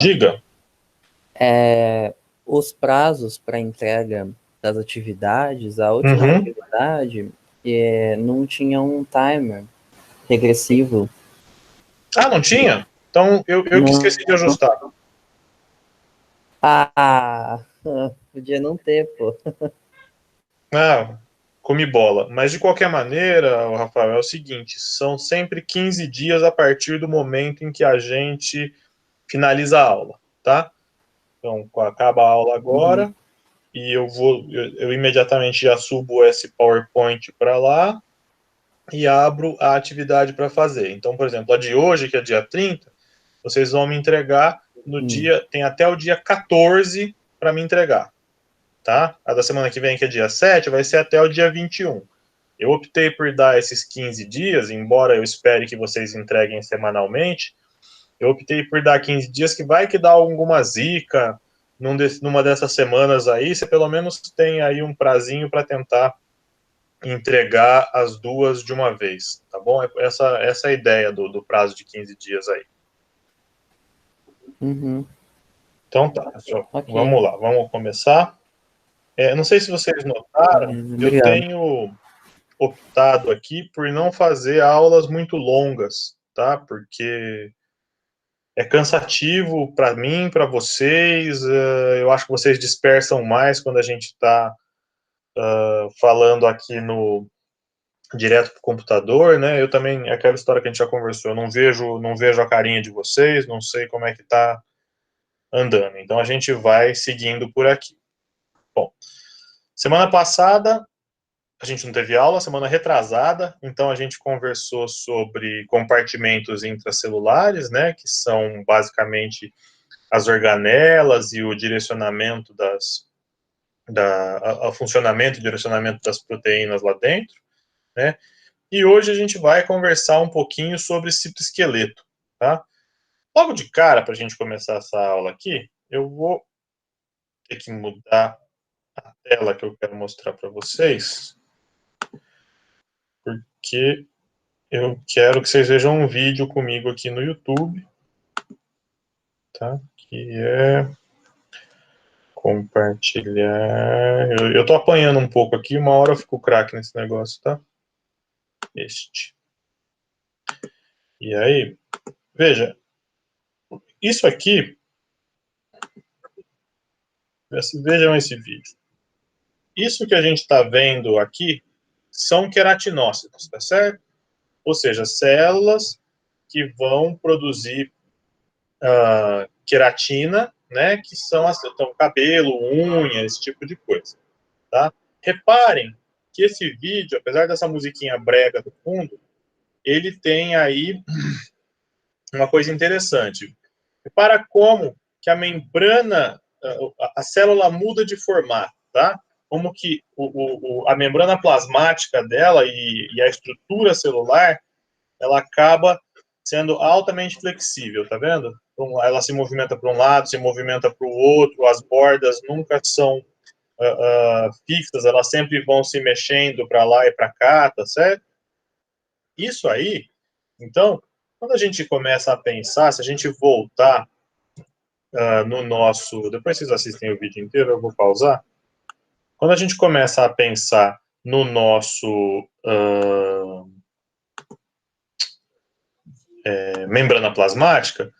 Diga. Os prazos para entrega das atividades, a última Uhum. atividade não tinha um timer regressivo. Ah, não tinha? Então eu que Não. esqueci de ajustar. Ah, podia não ter, pô. Ah, comi bola. Mas de qualquer maneira, Rafael, é o seguinte: são sempre 15 dias a partir do momento em que a gente finaliza a aula, tá? Então, acaba a aula Uhum. agora e eu imediatamente já subo esse PowerPoint para lá e abro a atividade para fazer. Então, por exemplo, a de hoje, que é dia 30, vocês vão me entregar no dia, tem até o dia 14 para me entregar, tá? A da semana que vem, que é dia 7, vai ser até o dia 21. Eu optei por dar esses 15 dias, embora eu espere que vocês entreguem semanalmente, eu optei por dar 15 dias, que vai que dá alguma zica numa dessas semanas aí, você pelo menos tem aí um prazinho para tentar entregar as duas de uma vez, tá bom? Essa é a ideia do prazo de 15 dias aí. Uhum. Então tá, Ok. vamos lá, vamos começar. Não sei se vocês notaram, Beleza, eu obrigado. tenho optado aqui por não fazer aulas muito longas, tá? Porque é cansativo para mim, para vocês. Eu acho que vocês dispersam mais quando a gente está falando aqui no direto para o computador, né? Eu também, aquela história que a gente já conversou, eu não vejo a carinha de vocês, não sei como é que está andando. Então a gente vai seguindo por aqui. Bom, semana passada a gente não teve aula, semana retrasada, então a gente conversou sobre compartimentos intracelulares, né, que são basicamente as organelas e o direcionamento o funcionamento e direcionamento das proteínas lá dentro, né, e hoje a gente vai conversar um pouquinho sobre citoesqueleto, tá? Logo de cara, para a gente começar essa aula aqui, eu vou ter que mudar a tela que eu quero mostrar para vocês, porque eu quero que vocês vejam um vídeo comigo aqui no YouTube, tá? Que é compartilhar. Eu tô apanhando um pouco aqui, uma hora eu fico craque nesse negócio, tá? Este. E aí, veja, isso aqui, vejam esse vídeo. Isso que a gente está vendo aqui são queratinócitos, tá certo? Ou seja, células que vão produzir queratina, né, que são então, cabelo, unha, esse tipo de coisa, tá? Reparem que esse vídeo, apesar dessa musiquinha brega do fundo, ele tem aí uma coisa interessante. Repara como que a membrana, a célula muda de formato, tá? Como que a membrana plasmática dela e a estrutura celular, ela acaba sendo altamente flexível, tá vendo? Ela se movimenta para um lado, se movimenta para o outro, as bordas nunca são fixas, elas sempre vão se mexendo para lá e para cá, tá certo? Isso aí, então, quando a gente começa a pensar, se a gente voltar no nosso... Depois vocês assistem o vídeo inteiro, eu vou pausar. Quando a gente começa a pensar no nosso membrana plasmática,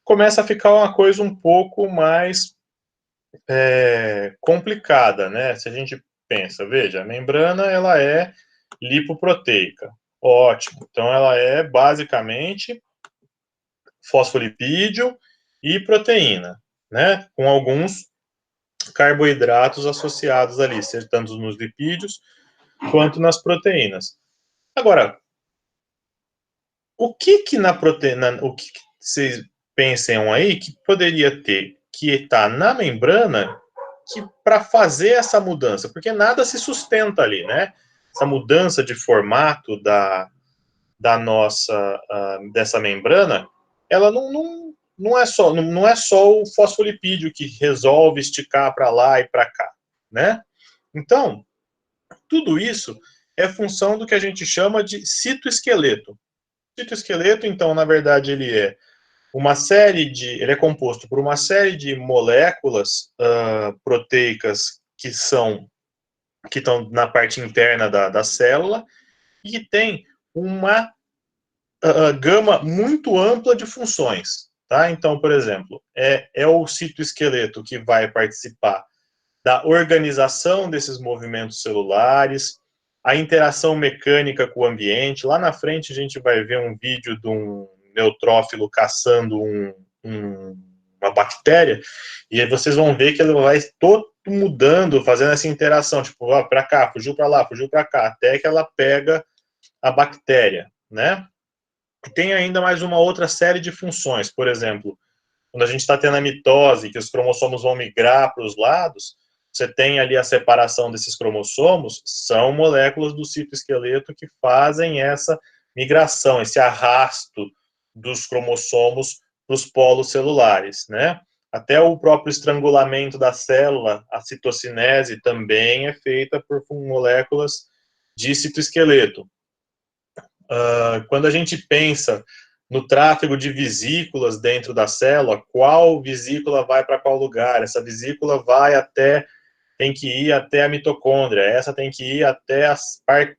começa a ficar uma coisa um pouco mais complicada, né? Se a gente pensa, veja, a membrana ela é lipoproteica, ótimo. Então ela é basicamente fosfolipídio e proteína, né? Com alguns carboidratos associados ali, tanto nos lipídios quanto nas proteínas. Agora, o que na proteína, o que vocês pensam aí que poderia ter que está na membrana que para fazer essa mudança, porque nada se sustenta ali, né? Essa mudança de formato da nossa dessa membrana, ela não é só o fosfolipídio que resolve esticar para lá e para cá, né? Então, tudo isso é função do que a gente chama de citoesqueleto. O citoesqueleto, então, na verdade, ele é ele é composto por uma série de moléculas proteicas que estão na parte interna da célula e que tem uma gama muito ampla de funções. Tá? Então, por exemplo, é o citoesqueleto que vai participar da organização desses movimentos celulares, a interação mecânica com o ambiente. Lá na frente a gente vai ver um vídeo de um neutrófilo caçando uma bactéria, e aí vocês vão ver que ele vai todo mudando, fazendo essa interação, tipo, para cá, fugiu para lá, fugiu para cá, até que ela pega a bactéria, né? Tem ainda mais uma outra série de funções, por exemplo, quando a gente está tendo a mitose, que os cromossomos vão migrar para os lados, você tem ali a separação desses cromossomos, são moléculas do citoesqueleto que fazem essa migração, esse arrasto dos cromossomos para os polos celulares, né? Até o próprio estrangulamento da célula, a citocinese, também é feita por moléculas de citoesqueleto. Quando a gente pensa no tráfego de vesículas dentro da célula, qual vesícula vai para qual lugar? Essa vesícula tem que ir até a mitocôndria, essa tem que ir até a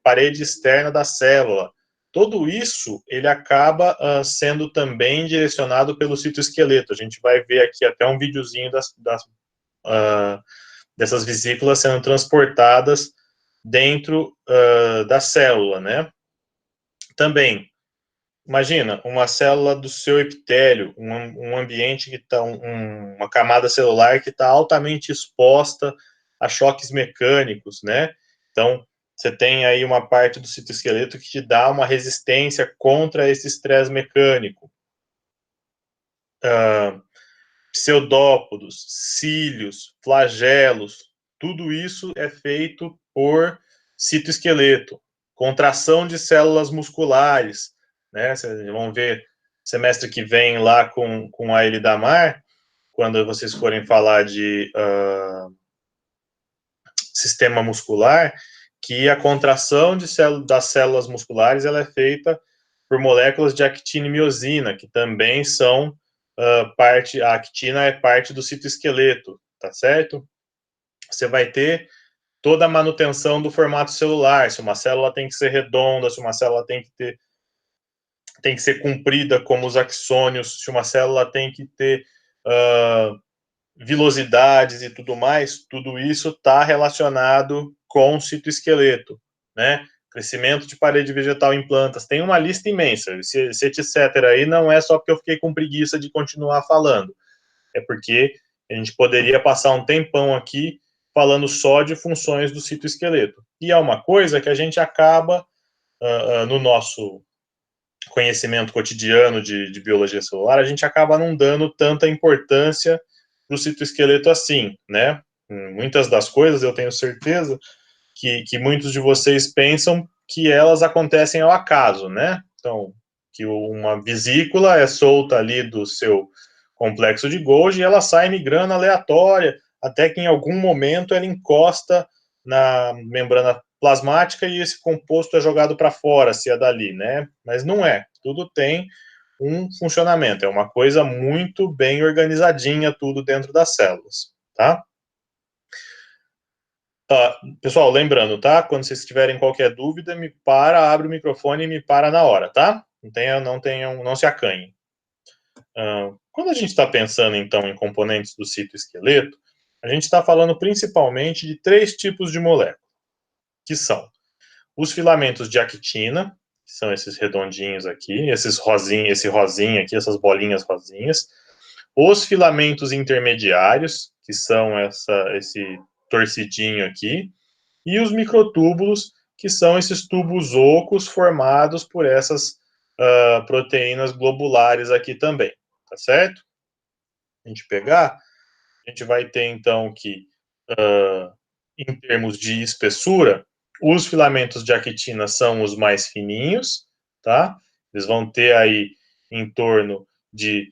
parede externa da célula. Tudo isso, ele acaba sendo também direcionado pelo citoesqueleto. A gente vai ver aqui até um videozinho dessas vesículas sendo transportadas dentro da célula, né? Também, imagina, uma célula do seu epitélio, um ambiente que está, uma camada celular que está altamente exposta a choques mecânicos, né? Então, você tem aí uma parte do citoesqueleto que te dá uma resistência contra esse estresse mecânico. Pseudópodos, cílios, flagelos, tudo isso é feito por citoesqueleto. Contração de células musculares, né? Vocês vão ver semestre que vem lá com a Elidamar, quando vocês forem falar de sistema muscular, que a contração das células musculares ela é feita por moléculas de actina e miosina, que também são a actina é parte do citoesqueleto, tá certo? Você vai ter toda a manutenção do formato celular, se uma célula tem que ser redonda, se uma célula tem que ser comprida como os axônios, se uma célula tem que ter vilosidades e tudo mais, tudo isso está relacionado com o citoesqueleto, né? Crescimento de parede vegetal em plantas, tem uma lista imensa, esse etc. aí não é só porque eu fiquei com preguiça de continuar falando, é porque a gente poderia passar um tempão aqui falando só de funções do citoesqueleto, e é uma coisa que a gente acaba, no nosso conhecimento cotidiano de biologia celular, a gente acaba não dando tanta importância para o citoesqueleto assim, né? Muitas das coisas eu tenho certeza que muitos de vocês pensam que elas acontecem ao acaso, né? Então, que uma vesícula é solta ali do seu complexo de Golgi e ela sai migrando aleatória, até que em algum momento ela encosta na membrana plasmática e esse composto é jogado para fora, se é dali, né? Mas não é. Tudo tem um funcionamento. É uma coisa muito bem organizadinha, tudo dentro das células, tá? Pessoal, lembrando, tá? Quando vocês tiverem qualquer dúvida, abre o microfone e me para na hora, tá? Não se acanhem. Quando a gente está pensando, então, em componentes do citoesqueleto, a gente está falando principalmente de 3 tipos de moléculas, que são os filamentos de actina, que são esses redondinhos aqui, esse rosinha aqui, essas bolinhas rosinhas, os filamentos intermediários, que são esse torcidinho aqui, e os microtúbulos, que são esses tubos ocos formados por essas proteínas globulares aqui também, tá certo? A gente pegar, a gente vai ter então que, em termos de espessura, os filamentos de actina são os mais fininhos, tá? Eles vão ter aí em torno de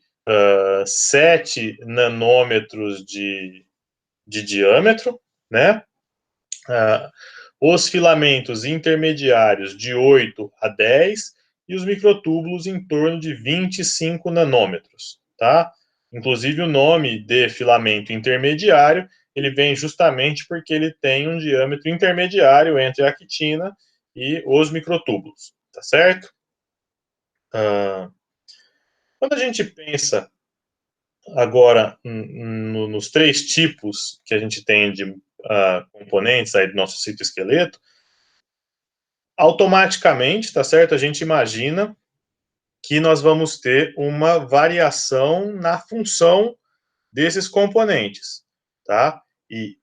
7 nanômetros de diâmetro, né? Os filamentos intermediários de 8 a 10 e os microtúbulos em torno de 25 nanômetros, tá? Inclusive o nome de filamento intermediário, ele vem justamente porque ele tem um diâmetro intermediário entre a actina e os microtúbulos, tá certo? Quando a gente pensa agora nos três tipos que a gente tem de componentes aí do nosso citoesqueleto, automaticamente, tá certo? A gente imagina que nós vamos ter uma variação na função desses componentes, tá? E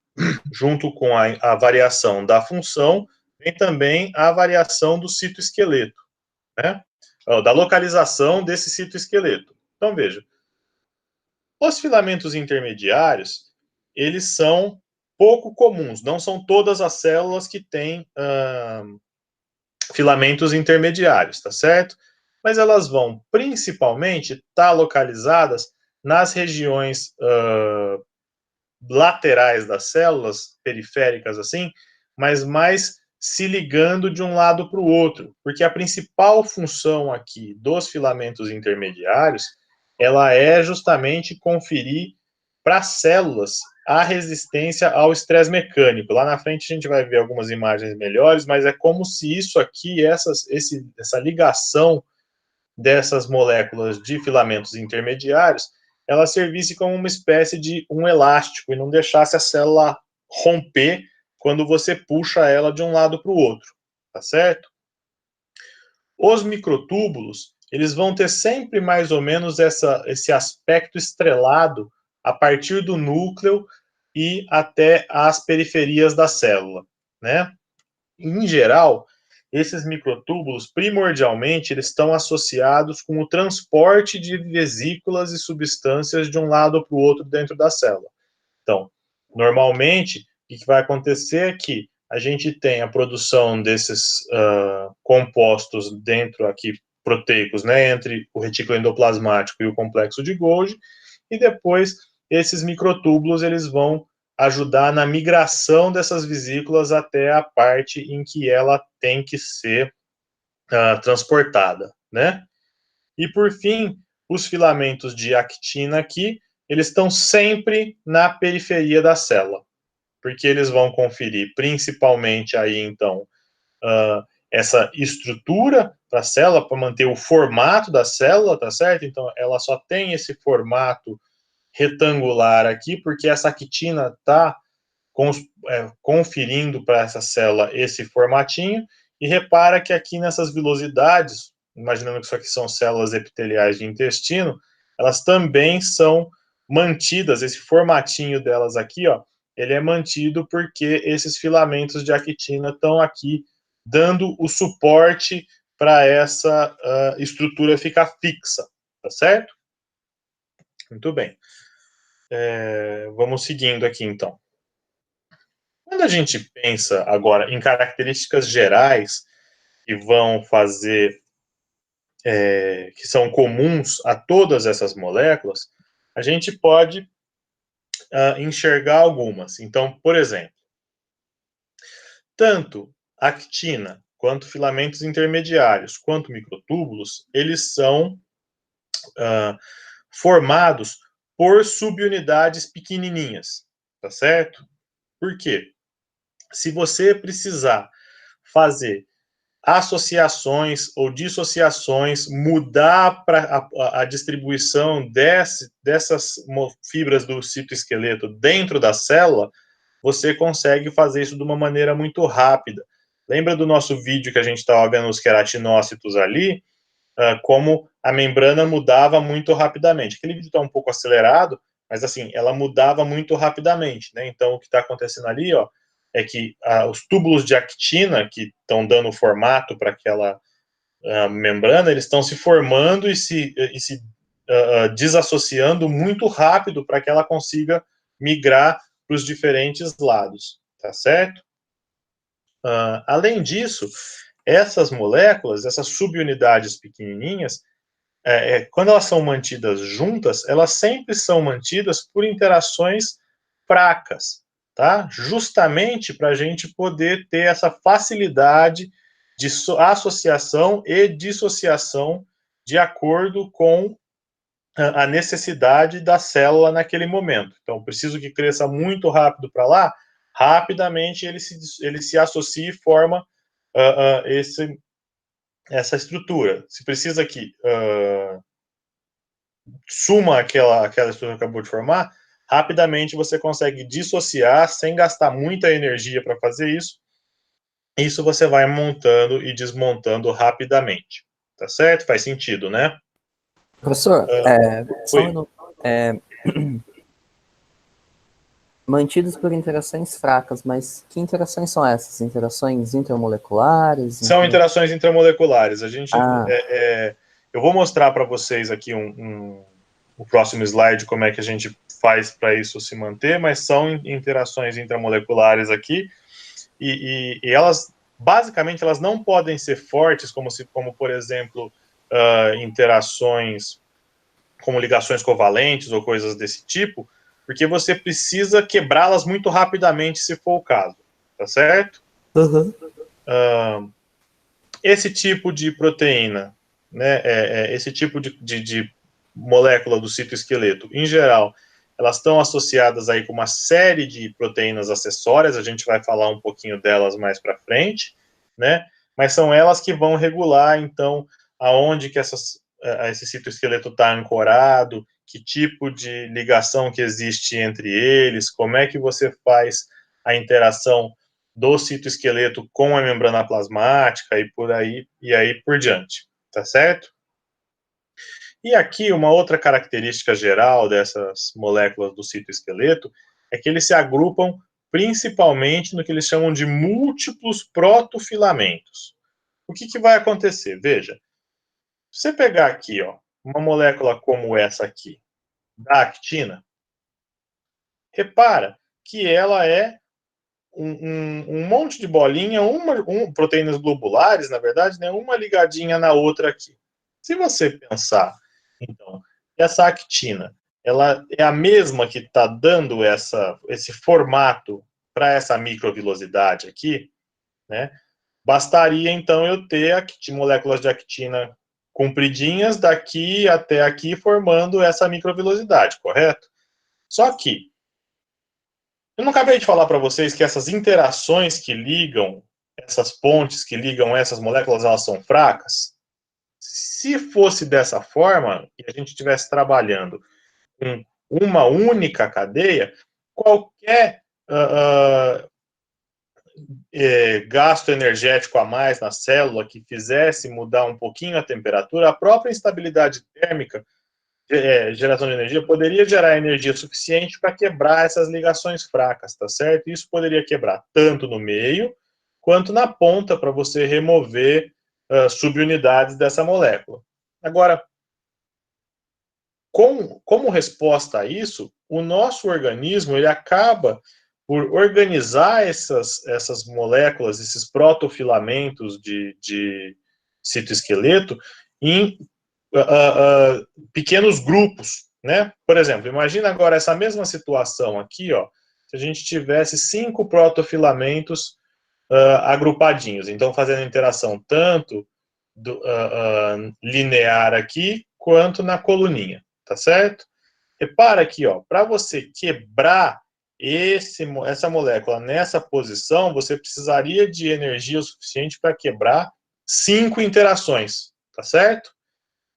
junto com a variação da função, vem também a variação do citoesqueleto, né? Da localização desse citoesqueleto. Então, veja, os filamentos intermediários, eles são pouco comuns, não são todas as células que têm filamentos intermediários, tá certo? Mas elas vão principalmente estar localizadas nas regiões laterais das células, periféricas assim, mas mais se ligando de um lado para o outro, porque a principal função aqui dos filamentos intermediários, ela é justamente conferir para as células a resistência ao estresse mecânico. Lá na frente a gente vai ver algumas imagens melhores, mas é como se isso aqui, essa ligação dessas moléculas de filamentos intermediários, ela servisse como uma espécie de um elástico e não deixasse a célula romper quando você puxa ela de um lado para o outro, tá certo? Os microtúbulos, eles vão ter sempre mais ou menos esse aspecto estrelado a partir do núcleo e até as periferias da célula, né? Em geral, esses microtúbulos, primordialmente, eles estão associados com o transporte de vesículas e substâncias de um lado para o outro dentro da célula. Então, normalmente, o que vai acontecer é que a gente tem a produção desses compostos dentro aqui, proteicos, né, entre o retículo endoplasmático e o complexo de Golgi, e depois esses microtúbulos eles vão ajudar na migração dessas vesículas até a parte em que ela tem que ser transportada, né? E por fim, os filamentos de actina aqui, eles estão sempre na periferia da célula, porque eles vão conferir principalmente aí, então, essa estrutura da célula para manter o formato da célula, tá certo? Então, ela só tem esse formato retangular aqui, porque essa actina está conferindo para essa célula esse formatinho, e repara que aqui nessas vilosidades, imaginando que isso aqui são células epiteliais de intestino, elas também são mantidas, esse formatinho delas aqui, ó, ele é mantido porque esses filamentos de actina estão aqui dando o suporte para essa estrutura ficar fixa, tá certo? Muito bem. Vamos seguindo aqui, então. Quando a gente pensa agora em características gerais que vão fazer, que são comuns a todas essas moléculas, a gente pode enxergar algumas. Então, por exemplo, tanto actina, quanto filamentos intermediários, quanto microtúbulos, eles são formados por subunidades pequenininhas, tá certo? Por quê? Se você precisar fazer associações ou dissociações, mudar para a distribuição dessas fibras do citoesqueleto dentro da célula, você consegue fazer isso de uma maneira muito rápida. Lembra do nosso vídeo que a gente estava vendo os queratinócitos ali? Como a membrana mudava muito rapidamente. Aquele vídeo está um pouco acelerado, mas assim, ela mudava muito rapidamente, né? Então, o que está acontecendo ali, ó, é que os túbulos de actina, que estão dando formato para aquela membrana, eles estão se formando e se desassociando muito rápido para que ela consiga migrar para os diferentes lados, tá certo? Além disso, essas moléculas, essas subunidades pequenininhas, quando elas são mantidas juntas, elas sempre são mantidas por interações fracas, tá? Justamente para a gente poder ter essa facilidade de associação e dissociação de acordo com a necessidade da célula naquele momento. Então, preciso que cresça muito rápido para lá, rapidamente ele se associa e forma essa estrutura. Se precisa que suma aquela estrutura que acabou de formar, rapidamente você consegue dissociar sem gastar muita energia para fazer isso. Isso você vai montando e desmontando rapidamente. Tá certo? Faz sentido, né? Professor, só um minuto. Mantidos por interações fracas, mas que interações são essas? Interações intermoleculares? São interações intramoleculares. A gente, eu vou mostrar para vocês aqui o próximo slide como é que a gente faz para isso se manter, mas são interações intramoleculares aqui e elas, basicamente, elas não podem ser fortes, como por exemplo, interações como ligações covalentes ou coisas desse tipo, porque você precisa quebrá-las muito rapidamente, se for o caso, tá certo? Uhum. Esse tipo de proteína, né, esse tipo de molécula do citoesqueleto, em geral, elas estão associadas aí com uma série de proteínas acessórias, a gente vai falar um pouquinho delas mais para frente, né, mas são elas que vão regular, então, aonde que esse citoesqueleto está ancorado, que tipo de ligação que existe entre eles, como é que você faz a interação do citoesqueleto com a membrana plasmática e aí por diante, tá certo? E aqui uma outra característica geral dessas moléculas do citoesqueleto é que eles se agrupam principalmente no que eles chamam de múltiplos protofilamentos. O que vai acontecer? Veja, se você pegar aqui, ó, uma molécula como essa aqui, da actina, repara que ela é um monte de bolinha, proteínas globulares, na verdade, né, uma ligadinha na outra aqui. Se você pensar, então, essa actina, ela é a mesma que está dando esse formato para essa microvilosidade aqui, né? Bastaria, então, eu ter moléculas de actina compridinhas daqui até aqui, formando essa microvilosidade, correto? Só que eu não acabei de falar para vocês que essas interações que ligam, essas pontes que ligam essas moléculas, elas são fracas? Se fosse dessa forma, e a gente estivesse trabalhando com uma única cadeia, qualquer gasto energético a mais na célula que fizesse mudar um pouquinho a temperatura, a própria instabilidade térmica, geração de energia, poderia gerar energia suficiente para quebrar essas ligações fracas, tá certo? Isso poderia quebrar tanto no meio, quanto na ponta, para você remover subunidades dessa molécula. Agora, como resposta a isso, o nosso organismo ele acaba por organizar essas moléculas, esses protofilamentos de citoesqueleto em pequenos grupos, né? Por exemplo, imagina agora essa mesma situação aqui, ó, se a gente tivesse 5 protofilamentos agrupadinhos, então fazendo interação tanto linear aqui, quanto na coluninha, tá certo? Repara aqui, ó, para você quebrar essa molécula nessa posição, você precisaria de energia suficiente para quebrar 5 interações, tá certo?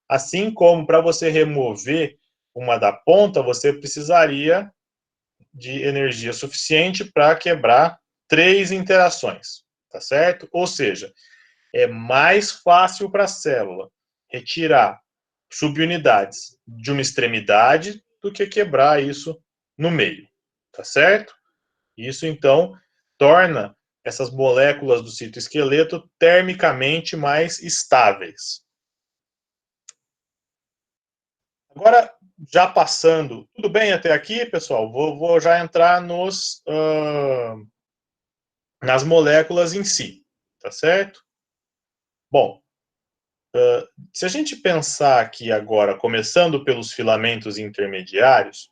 Assim como para você remover uma da ponta, você precisaria de energia suficiente para quebrar 3 interações, tá certo? Ou seja, é mais fácil para a célula retirar subunidades de uma extremidade do que quebrar isso no meio, tá certo? Isso, então, torna essas moléculas do citoesqueleto termicamente mais estáveis. Agora, já passando, tudo bem até aqui, pessoal? Vou já entrar nas moléculas em si, tá certo? Bom, se a gente pensar aqui agora, começando pelos filamentos intermediários,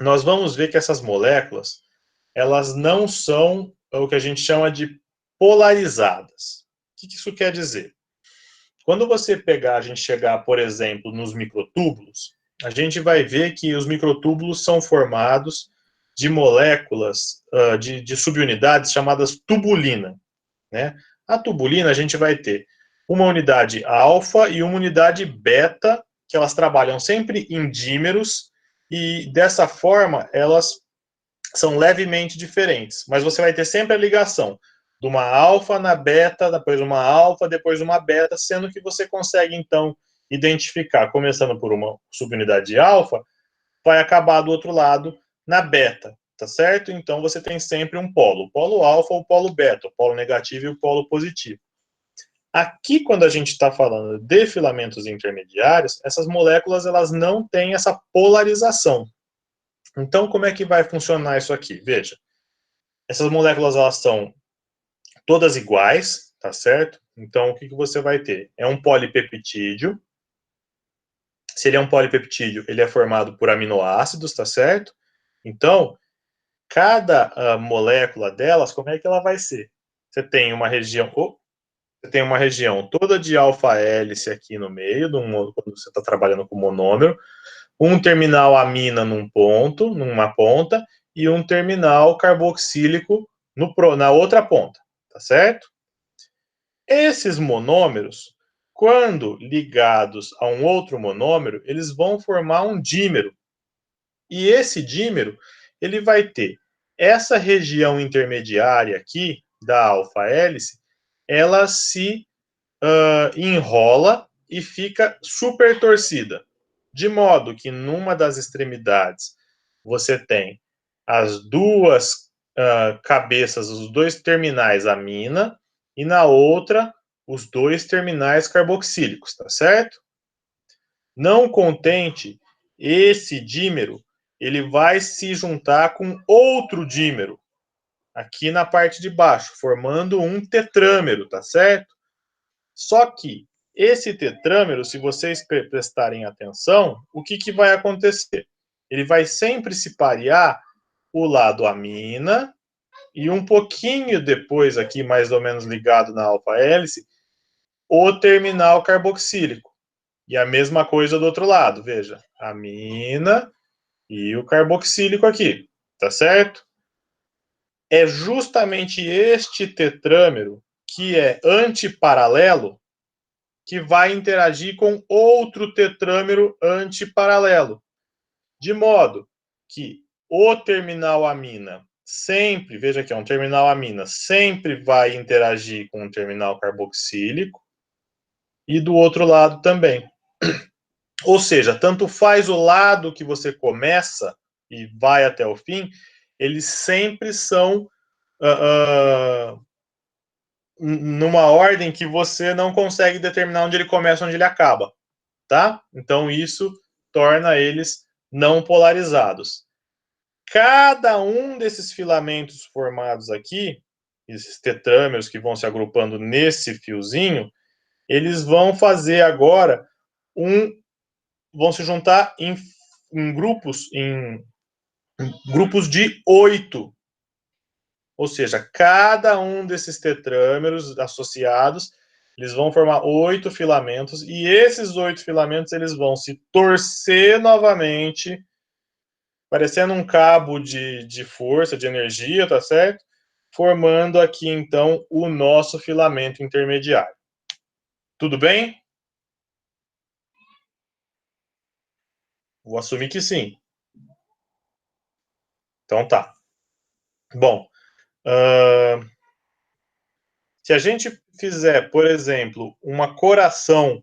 nós vamos ver que essas moléculas, elas não são o que a gente chama de polarizadas. que isso quer dizer? Quando você pegar, a gente chegar, por exemplo, nos microtúbulos, a gente vai ver que os microtúbulos são formados de moléculas, de subunidades chamadas tubulina, né? A tubulina, a gente vai ter uma unidade alfa e uma unidade beta, que elas trabalham sempre em dímeros, e dessa forma elas são levemente diferentes, mas você vai ter sempre a ligação de uma alfa na beta, depois uma alfa, depois uma beta, sendo que você consegue, então, identificar, começando por uma subunidade alfa, vai acabar do outro lado na beta, tá certo? Então, você tem sempre um polo, o polo alfa ou o polo beta, o polo negativo e o polo positivo. Aqui, quando a gente está falando de filamentos intermediários, essas moléculas elas não têm essa polarização. Então, como é que vai funcionar isso aqui? Veja, essas moléculas elas são todas iguais, tá certo? Então, o que você vai ter? É um polipeptídeo. Se ele é um polipeptídeo, ele é formado por aminoácidos, tá certo? Então, cada molécula delas, como é que ela vai ser? Você tem uma região toda de alfa-hélice aqui no meio, quando você está trabalhando com monômero, um terminal amina numa ponta, e um terminal carboxílico na outra ponta, tá certo? Esses monômeros, quando ligados a um outro monômero, eles vão formar um dímero. E esse dímero, ele vai ter essa região intermediária aqui, da alfa-hélice, ela se enrola e fica super torcida. De modo que numa das extremidades você tem as duas cabeças, os dois terminais amina, e na outra os dois terminais carboxílicos, tá certo? Não contente, esse dímero ele vai se juntar com outro dímero aqui na parte de baixo, formando um tetrâmero, tá certo? Só que esse tetrâmero, se vocês prestarem atenção, o que vai acontecer? Ele vai sempre se parear o lado amina e um pouquinho depois, aqui mais ou menos ligado na alfa-hélice, o terminal carboxílico. E a mesma coisa do outro lado, veja, amina e o carboxílico aqui, tá certo? É justamente este tetrâmero que é antiparalelo que vai interagir com outro tetrâmero antiparalelo. De modo que o terminal amina sempre, veja aqui, um terminal amina sempre vai interagir com o terminal carboxílico e do outro lado também. Ou seja, tanto faz o lado que você começa e vai até o fim, eles sempre são numa ordem que você não consegue determinar onde ele começa e onde ele acaba, tá? Então isso torna eles não polarizados. Cada um desses filamentos formados aqui, esses tetrâmeros que vão se agrupando nesse fiozinho, eles vão fazer agora vão se juntar em grupos de 8. Ou seja, cada um desses tetrâmeros associados, eles vão formar 8 filamentos, e esses 8 filamentos eles vão se torcer novamente, parecendo um cabo de força, de energia, tá certo? Formando aqui, então, o nosso filamento intermediário. Tudo bem? Vou assumir que sim. Então tá. Bom, se a gente fizer, por exemplo, uma coloração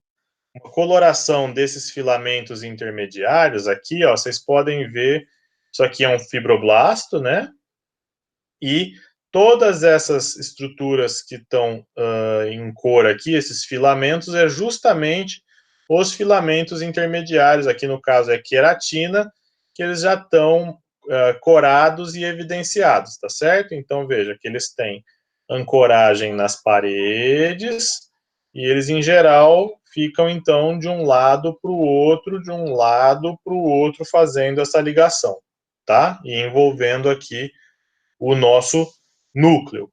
desses filamentos intermediários, aqui, ó, vocês podem ver, isso aqui é um fibroblasto, né? E todas essas estruturas que estão em cor aqui, esses filamentos, é justamente os filamentos intermediários, aqui no caso é queratina, que eles já estão corados e evidenciados, tá certo? Então, veja que eles têm ancoragem nas paredes, e eles, em geral, ficam, então, de um lado para o outro, fazendo essa ligação, tá? E envolvendo aqui o nosso núcleo.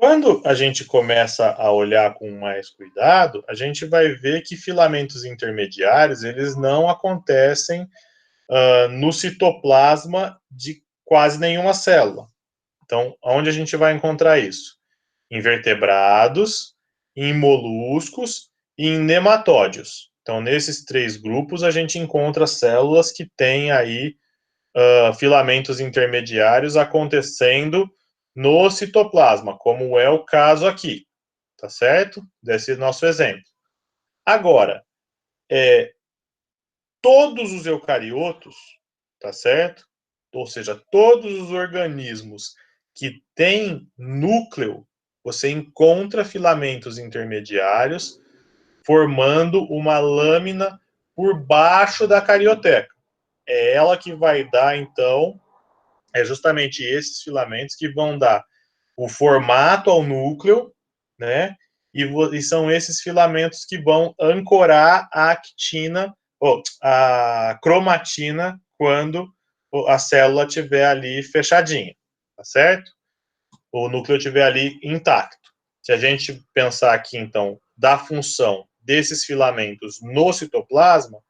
Quando a gente começa a olhar com mais cuidado, a gente vai ver que filamentos intermediários, eles não acontecem no citoplasma de quase nenhuma célula. Então, onde a gente vai encontrar isso? Em vertebrados, em moluscos e em nematódios. Então, nesses 3 grupos, a gente encontra células que têm aí filamentos intermediários acontecendo no citoplasma, como é o caso aqui, tá certo? Desse nosso exemplo. Agora, todos os eucariotos, tá certo? Ou seja, todos os organismos que têm núcleo, você encontra filamentos intermediários formando uma lâmina por baixo da carioteca. É ela que vai dar, então, é justamente esses filamentos que vão dar o formato ao núcleo, né? E são esses filamentos que vão ancorar a actina, ou a cromatina, quando a célula estiver ali fechadinha, tá certo? O núcleo estiver ali intacto. Se a gente pensar aqui, então, da função desses filamentos no citoplasma,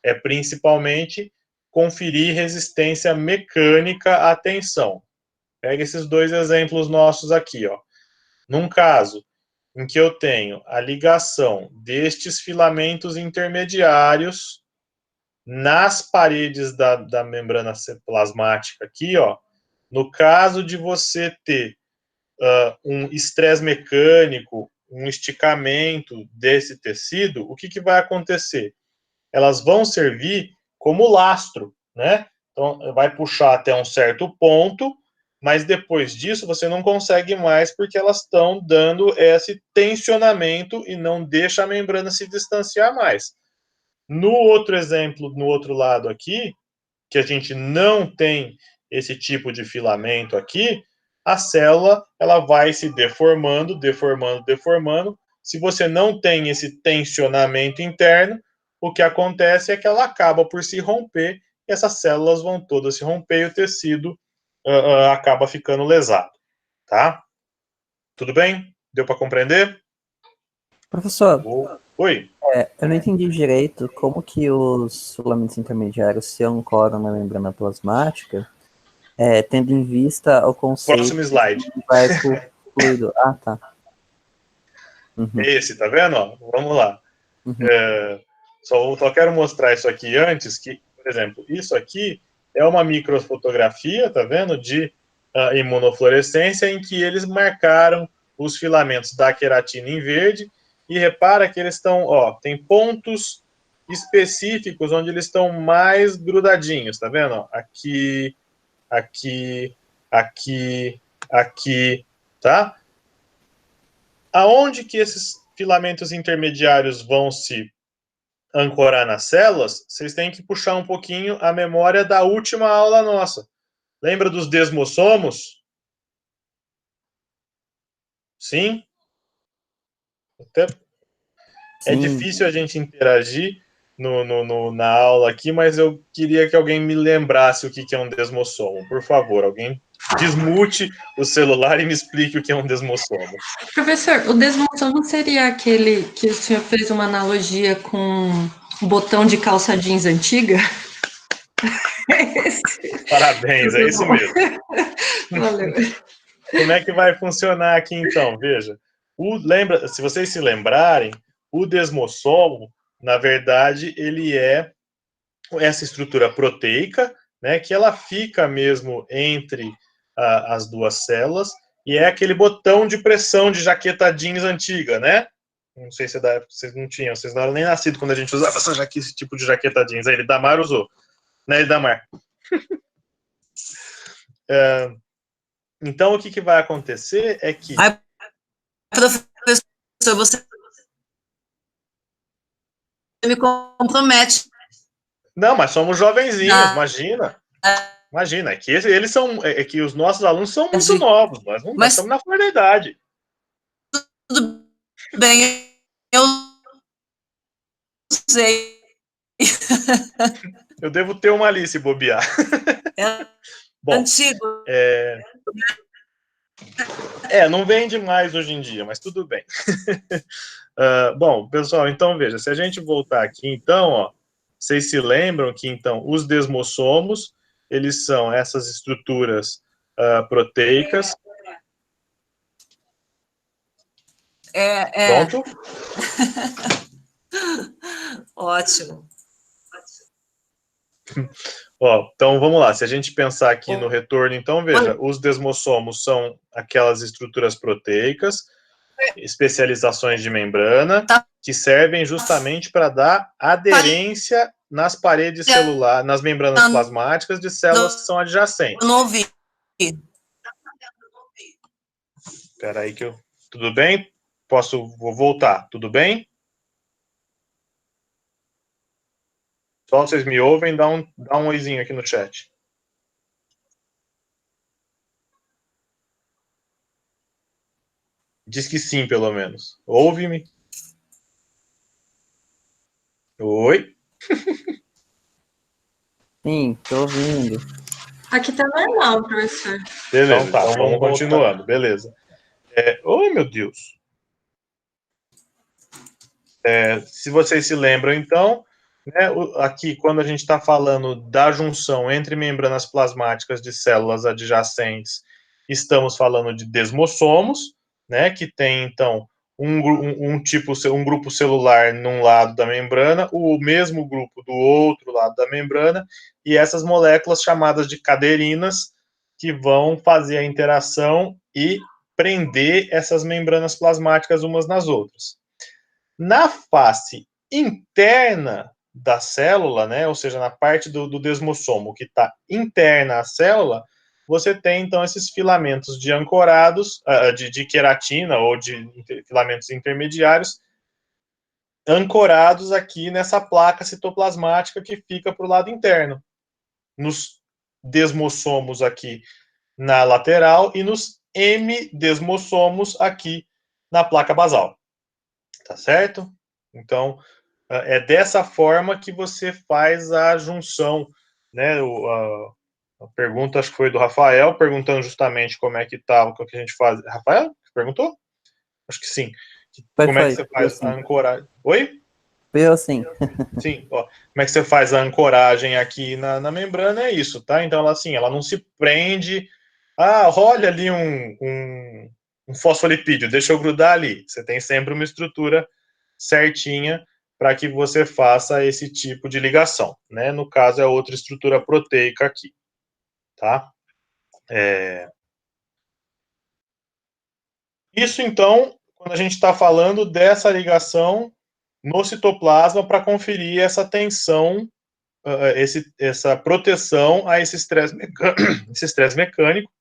é principalmente conferir resistência mecânica à tensão. Pega esses 2 exemplos nossos aqui, ó. Num caso em que eu tenho a ligação destes filamentos intermediários nas paredes da membrana plasmática aqui, ó, no caso de você ter um estresse mecânico, um esticamento desse tecido, o que vai acontecer? Elas vão servir como lastro, né? Então, vai puxar até um certo ponto, mas depois disso você não consegue mais porque elas estão dando esse tensionamento e não deixa a membrana se distanciar mais. No outro exemplo, no outro lado aqui, que a gente não tem esse tipo de filamento aqui, a célula ela vai se deformando, deformando, deformando. Se você não tem esse tensionamento interno, o que acontece é que ela acaba por se romper, e essas células vão todas se romper e o tecido acaba ficando lesado, tá? Tudo bem? Deu para compreender? Professor, Oi? eu não entendi direito como que os filamentos intermediários se ancoram na membrana plasmática, tendo em vista o conceito Próximo slide. de arco fluido. Ah, tá. Uhum. É esse, tá vendo? Ó, vamos lá. Uhum. Só quero mostrar isso aqui antes, que, por exemplo, isso aqui é uma microfotografia, tá vendo, de imunofluorescência, em que eles marcaram os filamentos da queratina em verde, e repara que eles estão, ó, tem pontos específicos onde eles estão mais grudadinhos, tá vendo? Ó, aqui, aqui, aqui, aqui, tá? Aonde que esses filamentos intermediários vão se ancorar nas células, vocês têm que puxar um pouquinho a memória da última aula nossa. Lembra dos desmossomos? Sim? Até é difícil a gente interagir na aula aqui, mas eu queria que alguém me lembrasse o que é um desmossomo. Por favor, alguém desmute o celular e me explique o que é um desmossomo. Professor, o desmossomo seria aquele que o senhor fez uma analogia com o botão de calça jeans antiga? Parabéns, é isso mesmo. Valeu. Como é que vai funcionar aqui então? Veja, se vocês se lembrarem, o desmossomo, na verdade, ele é essa estrutura proteica, né, que ela fica mesmo entre as duas células, e é aquele botão de pressão de jaqueta jeans antiga, né? Não sei se vocês não tinham, vocês não eram nem nascidos quando a gente usava esse tipo de jaqueta jeans. Aí, Lidamar usou, né, Lidamar? Então, o que vai acontecer é que... Ai, professor, você me compromete. Não, mas somos jovenzinhos, imagina. Imagina, é que eles são, é que os nossos alunos são muito novos, nós estamos na flor da idade. Tudo bem, eu sei. Eu devo ter uma ali se bobear. É bom, antigo. Não vende mais hoje em dia, mas tudo bem. Bom, pessoal, então veja, se a gente voltar aqui, então, ó, vocês se lembram que, então, os desmossomos, eles são essas estruturas proteicas. Pronto? Ótimo. Ó, então, vamos lá. Se a gente pensar aqui no retorno, então, veja, os desmossomos são aquelas estruturas proteicas, especializações de membrana, que servem justamente para dar aderência nas paredes celulares, nas membranas plasmáticas de células que são adjacentes. Eu não ouvi. Espera aí que eu... Tudo bem? Vou voltar. Tudo bem? Só vocês me ouvem, dá um oizinho aqui no chat. Diz que sim, pelo menos. Ouve-me? Oi? Sim, tô ouvindo. Aqui tá normal, professor. Beleza, então vamos continuando. Beleza. Oh, meu Deus. Se vocês se lembram, então, né, aqui, quando a gente está falando da junção entre membranas plasmáticas de células adjacentes, estamos falando de desmossomos, né, que tem, então, um grupo celular num lado da membrana, o mesmo grupo do outro lado da membrana, e essas moléculas chamadas de caderinas, que vão fazer a interação e prender essas membranas plasmáticas umas nas outras. Na face interna da célula, né, ou seja, na parte do desmossomo que está interna à célula, você tem, então, esses filamentos de ancorados, de queratina ou de filamentos intermediários, ancorados aqui nessa placa citoplasmática que fica para o lado interno, nos desmossomos aqui na lateral e nos hemidesmossomos aqui na placa basal. Tá certo? Então, é dessa forma que você faz a junção, né? A pergunta, acho que foi do Rafael, perguntando justamente como é que estava, o que a gente faz. Rafael, perguntou? Acho que sim. Como é que você faz a ancoragem? Oi? Eu sim. Sim, ó. Como é que você faz a ancoragem aqui na membrana? É isso, tá? Então, ela não se prende. Olha ali um fosfolipídio, deixa eu grudar ali. Você tem sempre uma estrutura certinha para que você faça esse tipo de ligação, né? No caso, é outra estrutura proteica aqui, tá? Isso, então, quando a gente está falando dessa ligação no citoplasma para conferir essa tensão, essa proteção a esse estresse mecânico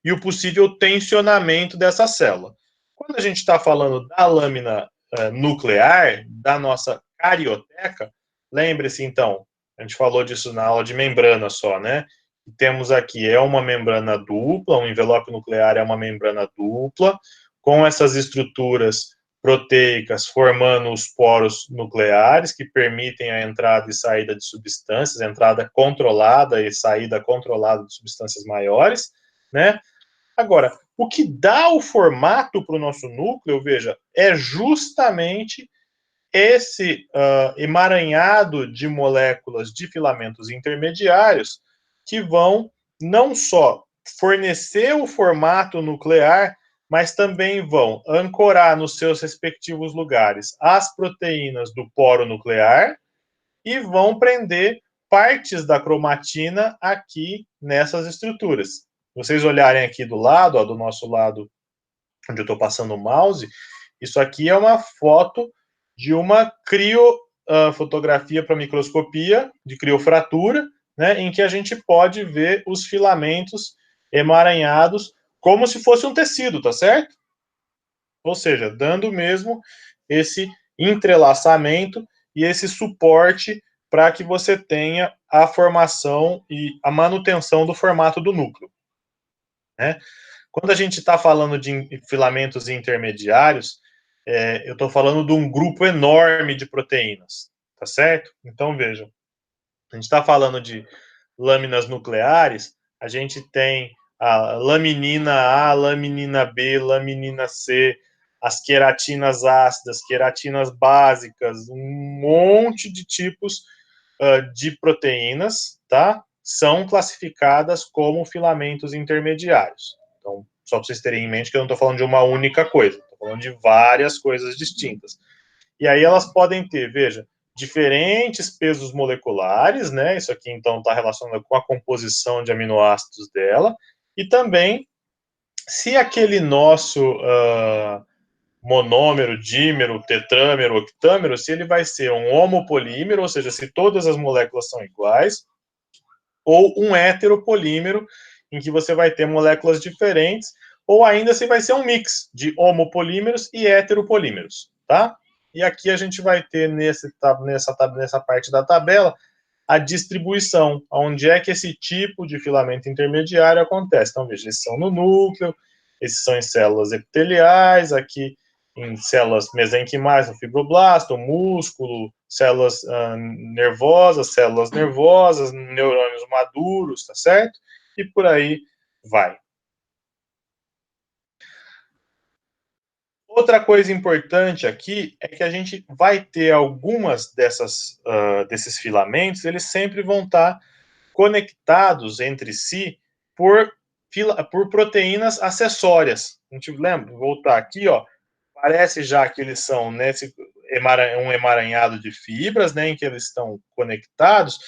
e o possível tensionamento dessa célula. Quando a gente está falando da lâmina nuclear, da nossa carioteca, lembre-se, então, a gente falou disso na aula de membrana só, né? Temos aqui, uma membrana dupla, um envelope nuclear é uma membrana dupla, com essas estruturas proteicas formando os poros nucleares, que permitem a entrada e saída de substâncias, entrada controlada e saída controlada de substâncias maiores, né? Agora, o que dá o formato para o nosso núcleo, veja, é justamente esse emaranhado de moléculas de filamentos intermediários que vão não só fornecer o formato nuclear, mas também vão ancorar nos seus respectivos lugares as proteínas do poro nuclear e vão prender partes da cromatina aqui nessas estruturas. Vocês olharem aqui do lado, do nosso lado, onde eu estou passando o mouse, isso aqui é uma foto de uma fotografia para microscopia, de criofratura, né, em que a gente pode ver os filamentos emaranhados como se fosse um tecido, tá certo? Ou seja, dando mesmo esse entrelaçamento e esse suporte para que você tenha a formação e a manutenção do formato do núcleo, né? Quando a gente está falando de filamentos intermediários, eu estou falando de um grupo enorme de proteínas, tá certo? Então, vejam, a gente está falando de lâminas nucleares, a gente tem a laminina A, laminina B, laminina C, as queratinas ácidas, queratinas básicas, um monte de tipos de proteínas, tá? São classificadas como filamentos intermediários. Então, só para vocês terem em mente que eu não estou falando de uma única coisa, estou falando de várias coisas distintas. E aí elas podem ter, veja, diferentes pesos moleculares, né? Isso aqui, então, está relacionado com a composição de aminoácidos dela, e também, se aquele nosso monômero, dímero, tetrâmero, octâmero, se ele vai ser um homopolímero, ou seja, se todas as moléculas são iguais, ou um heteropolímero, em que você vai ter moléculas diferentes, ou ainda se vai ser um mix de homopolímeros e heteropolímeros, tá? E aqui a gente vai ter nessa parte da tabela a distribuição, onde é que esse tipo de filamento intermediário acontece. Então, veja, esses são no núcleo, esses são em células epiteliais, aqui em células mesenquimais, no fibroblasto, músculo, células nervosas, neurônios maduros, tá certo? E por aí vai. Outra coisa importante aqui é que a gente vai ter algumas desses filamentos, eles sempre vão estar conectados entre si por proteínas acessórias. A gente lembra? Vou voltar aqui, ó. Parece já que eles são um emaranhado de fibras, né, em que eles estão conectados,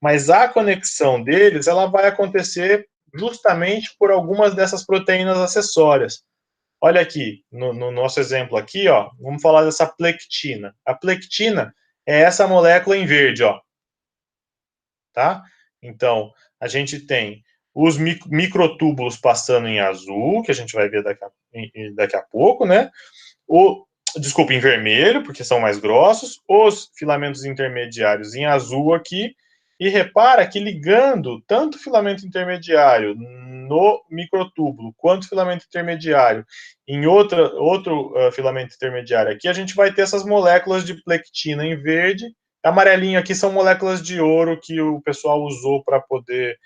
mas a conexão deles ela vai acontecer justamente por algumas dessas proteínas acessórias. Olha aqui, no nosso exemplo aqui, ó, vamos falar dessa plectina. A plectina é essa molécula em verde, ó. Tá? Então, a gente tem os microtúbulos passando em azul, que a gente vai ver daqui a pouco, né? Desculpa, em vermelho, porque são mais grossos, os filamentos intermediários em azul aqui, e repara que ligando tanto o filamento intermediário no microtúbulo, quanto o filamento intermediário em outro filamento intermediário aqui, a gente vai ter essas moléculas de plectina em verde. Amarelinho aqui são moléculas de ouro que o pessoal usou para poder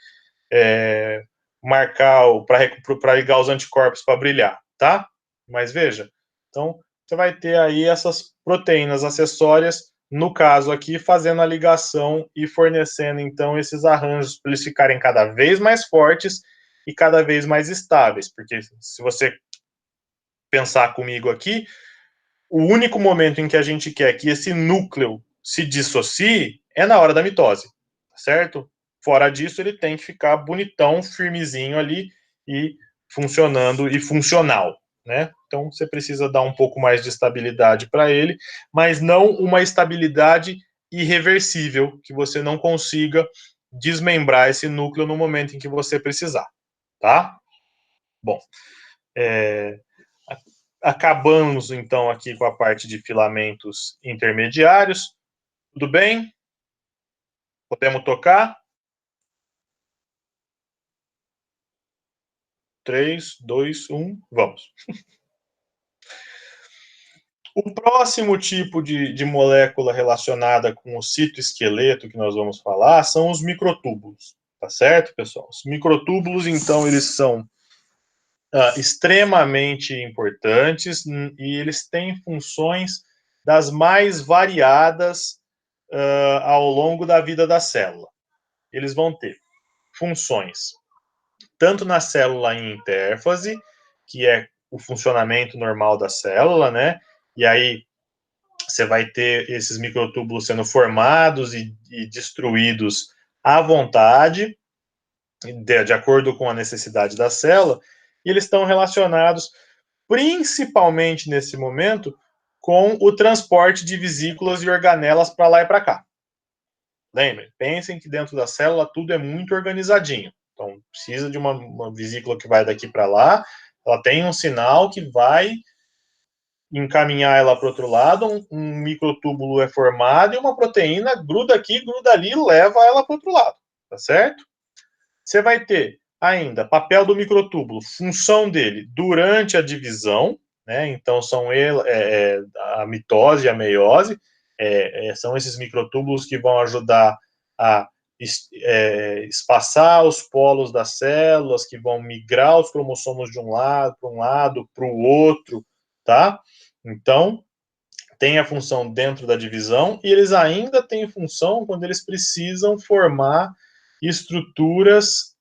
marcar, para ligar os anticorpos para brilhar, tá? Mas veja, então você vai ter aí essas proteínas acessórias, no caso aqui, fazendo a ligação e fornecendo, então, esses arranjos para eles ficarem cada vez mais fortes e cada vez mais estáveis, porque se você pensar comigo aqui, o único momento em que a gente quer que esse núcleo se dissocie é na hora da mitose, certo? Fora disso, ele tem que ficar bonitão, firmezinho ali e funcionando e funcional, né? Então, você precisa dar um pouco mais de estabilidade para ele, mas não uma estabilidade irreversível, que você não consiga desmembrar esse núcleo no momento em que você precisar, tá? Bom, acabamos, então, aqui com a parte de filamentos intermediários. Tudo bem? Podemos tocar? 3, 2, 1, vamos. O próximo tipo de molécula relacionada com o citoesqueleto que nós vamos falar são os microtúbulos, tá certo, pessoal? Os microtúbulos, então, eles são extremamente importantes e eles têm funções das mais variadas ao longo da vida da célula. Eles vão ter funções tanto na célula em intérfase, que é o funcionamento normal da célula, né? E aí você vai ter esses microtúbulos sendo formados e destruídos à vontade, de acordo com a necessidade da célula, e eles estão relacionados principalmente nesse momento com o transporte de vesículas e organelas para lá e para cá. Lembrem, pensem que dentro da célula tudo é muito organizadinho. Então, precisa de uma vesícula que vai daqui para lá, ela tem um sinal que vai encaminhar ela para o outro lado, um microtúbulo é formado e uma proteína gruda aqui, gruda ali e leva ela para o outro lado, tá certo? Você vai ter ainda papel do microtúbulo, função dele durante a divisão, né? Então são a mitose e a meiose, são esses microtúbulos que vão ajudar a espaçar os polos das células, que vão migrar os cromossomos de um lado para o outro, tá? Então, tem a função dentro da divisão, e eles ainda têm função quando eles precisam formar estruturas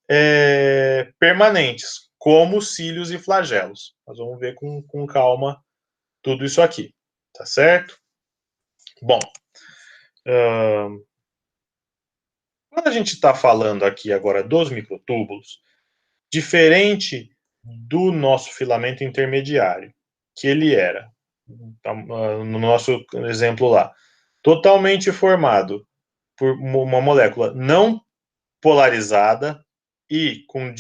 permanentes, como cílios e flagelos. Nós vamos ver com calma tudo isso aqui, tá certo? Bom, quando a gente está falando aqui agora dos microtúbulos, diferente do nosso filamento intermediário, que ele era, no nosso exemplo lá, totalmente formado por uma molécula não polarizada e com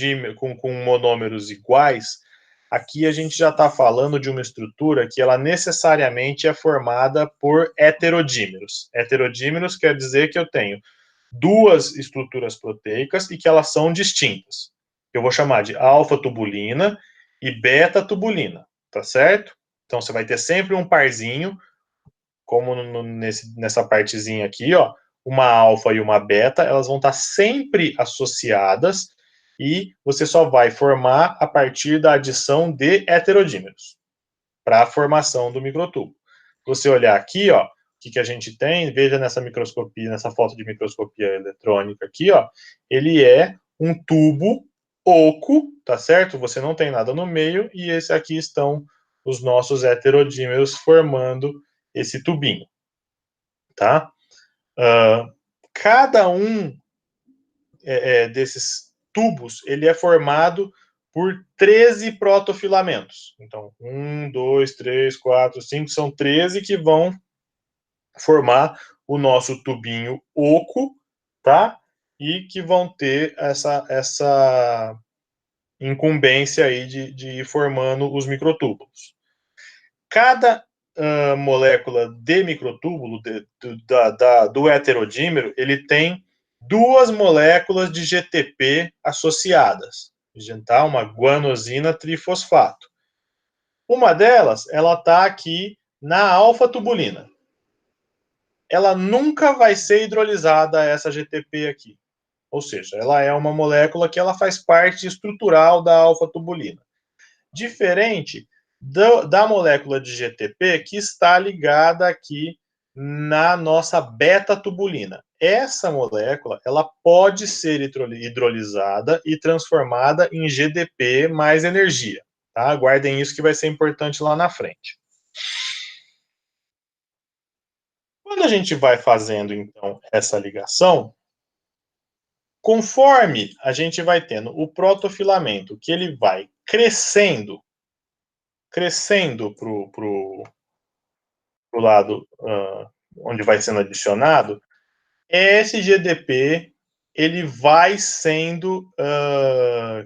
monômeros iguais, aqui a gente já está falando de uma estrutura que ela necessariamente é formada por heterodímeros. Heterodímeros quer dizer que eu tenho duas estruturas proteicas e que elas são distintas. Eu vou chamar de alfa-tubulina e beta-tubulina, tá certo? Então, você vai ter sempre um parzinho, como nessa partezinha aqui, ó, uma alfa e uma beta, elas vão estar sempre associadas e você só vai formar a partir da adição de heterodímeros para a formação do microtubo. Se você olhar aqui, ó, o que a gente tem, veja nessa microscopia, nessa foto de microscopia eletrônica aqui, ó, ele é um tubo oco, tá certo? Você não tem nada no meio, e esse aqui estão os nossos heterodímeros formando esse tubinho, tá? Cada um desses tubos, ele é formado por 13 protofilamentos. Então, 1, 2, 3, 4, 5, são 13 que vão formar o nosso tubinho oco, tá? E que vão ter essa incumbência aí de ir formando os microtúbulos. Cada molécula de microtúbulo, do heterodímero, ele tem duas moléculas de GTP associadas, tá? Uma guanosina trifosfato. Uma delas, ela está aqui na alfa-tubulina. Ela nunca vai ser hidrolisada, essa GTP aqui. Ou seja, ela é uma molécula que ela faz parte estrutural da alfa-tubulina. Diferente da molécula de GTP que está ligada aqui na nossa beta-tubulina. Essa molécula, ela pode ser hidrolisada e transformada em GDP mais energia. Tá? Guardem isso que vai ser importante lá na frente. Quando a gente vai fazendo, então, essa ligação, conforme a gente vai tendo o protofilamento, que ele vai crescendo para o lado onde vai sendo adicionado, esse GDP ele vai sendo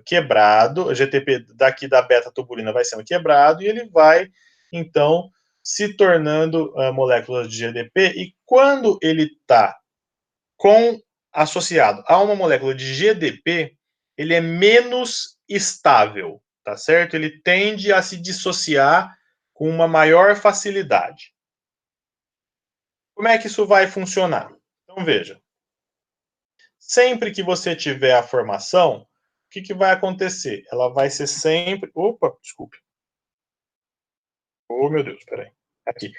quebrado, o GTP daqui da beta-tubulina vai sendo quebrado, e ele vai, então, se tornando moléculas de GDP, e quando ele está associado a uma molécula de GDP, ele é menos estável, tá certo? Ele tende a se dissociar com uma maior facilidade. Como é que isso vai funcionar? Então, veja. Sempre que você tiver a formação, o que vai acontecer? Ela vai ser sempre... Opa, desculpe. Oh, meu Deus, peraí. Aqui.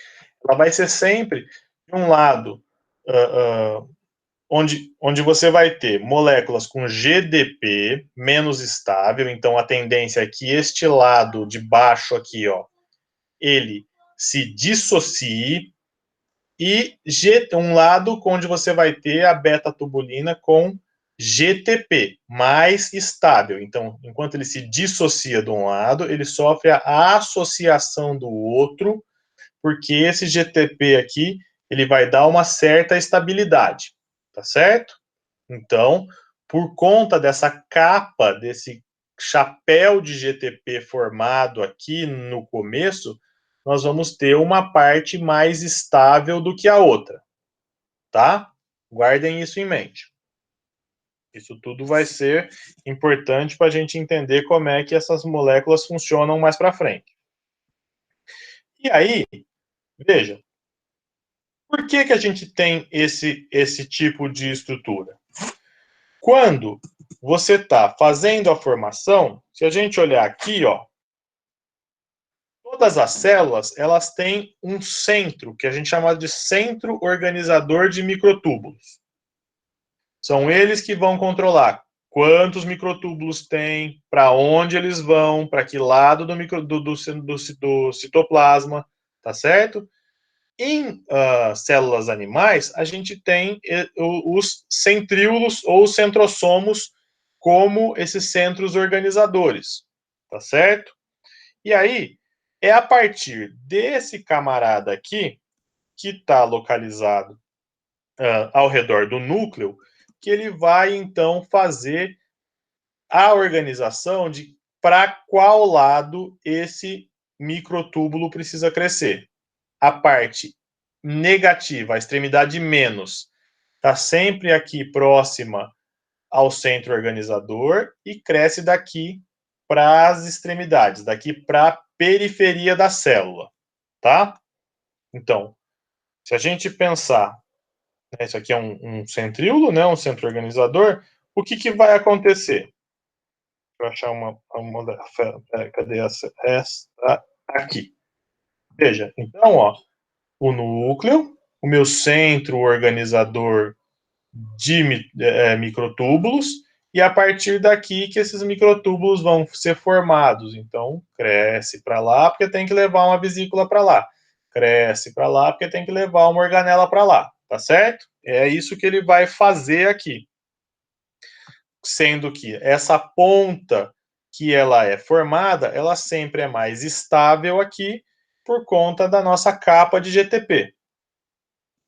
Ela vai ser sempre, de um lado, onde você vai ter moléculas com GDP menos estável, então a tendência é que este lado de baixo aqui, ó, ele se dissocie, e um lado onde você vai ter a beta-tubulina com GTP, mais estável. Então, enquanto ele se dissocia de um lado, ele sofre a associação do outro, porque esse GTP aqui, ele vai dar uma certa estabilidade, tá certo? Então, por conta dessa capa, desse chapéu de GTP formado aqui no começo, nós vamos ter uma parte mais estável do que a outra, tá? Guardem isso em mente. Isso tudo vai ser importante para a gente entender como é que essas moléculas funcionam mais para frente. E aí, veja, por que a gente tem esse tipo de estrutura? quando você está fazendo a formação, se a gente olhar aqui, ó, todas as células, elas têm um centro, que a gente chama de centro organizador de microtúbulos. São eles que vão controlar quantos microtúbulos tem, para onde eles vão, para que lado do citoplasma, tá certo? Em células animais, a gente tem os centríolos ou centrosomos como esses centros organizadores, tá certo? E aí, é a partir desse camarada aqui, que está localizado ao redor do núcleo, que ele vai, então, fazer a organização de para qual lado esse microtúbulo precisa crescer. A parte negativa, a extremidade menos, está sempre aqui próxima ao centro organizador e cresce daqui para as extremidades, daqui para a periferia da célula, tá? Então, se a gente pensar, né, isso aqui é um centríolo, né, um centro organizador, o que, que vai acontecer? Vou achar cadê essa aqui. Veja, então, ó, o núcleo, o meu centro organizador de microtúbulos, e a partir daqui que esses microtúbulos vão ser formados. Então, cresce para lá, porque tem que levar uma vesícula para lá. Cresce para lá, porque tem que levar uma organela para lá. Tá certo? É isso que ele vai fazer aqui. Sendo que essa ponta que ela é formada, ela sempre é mais estável aqui, por conta da nossa capa de GTP.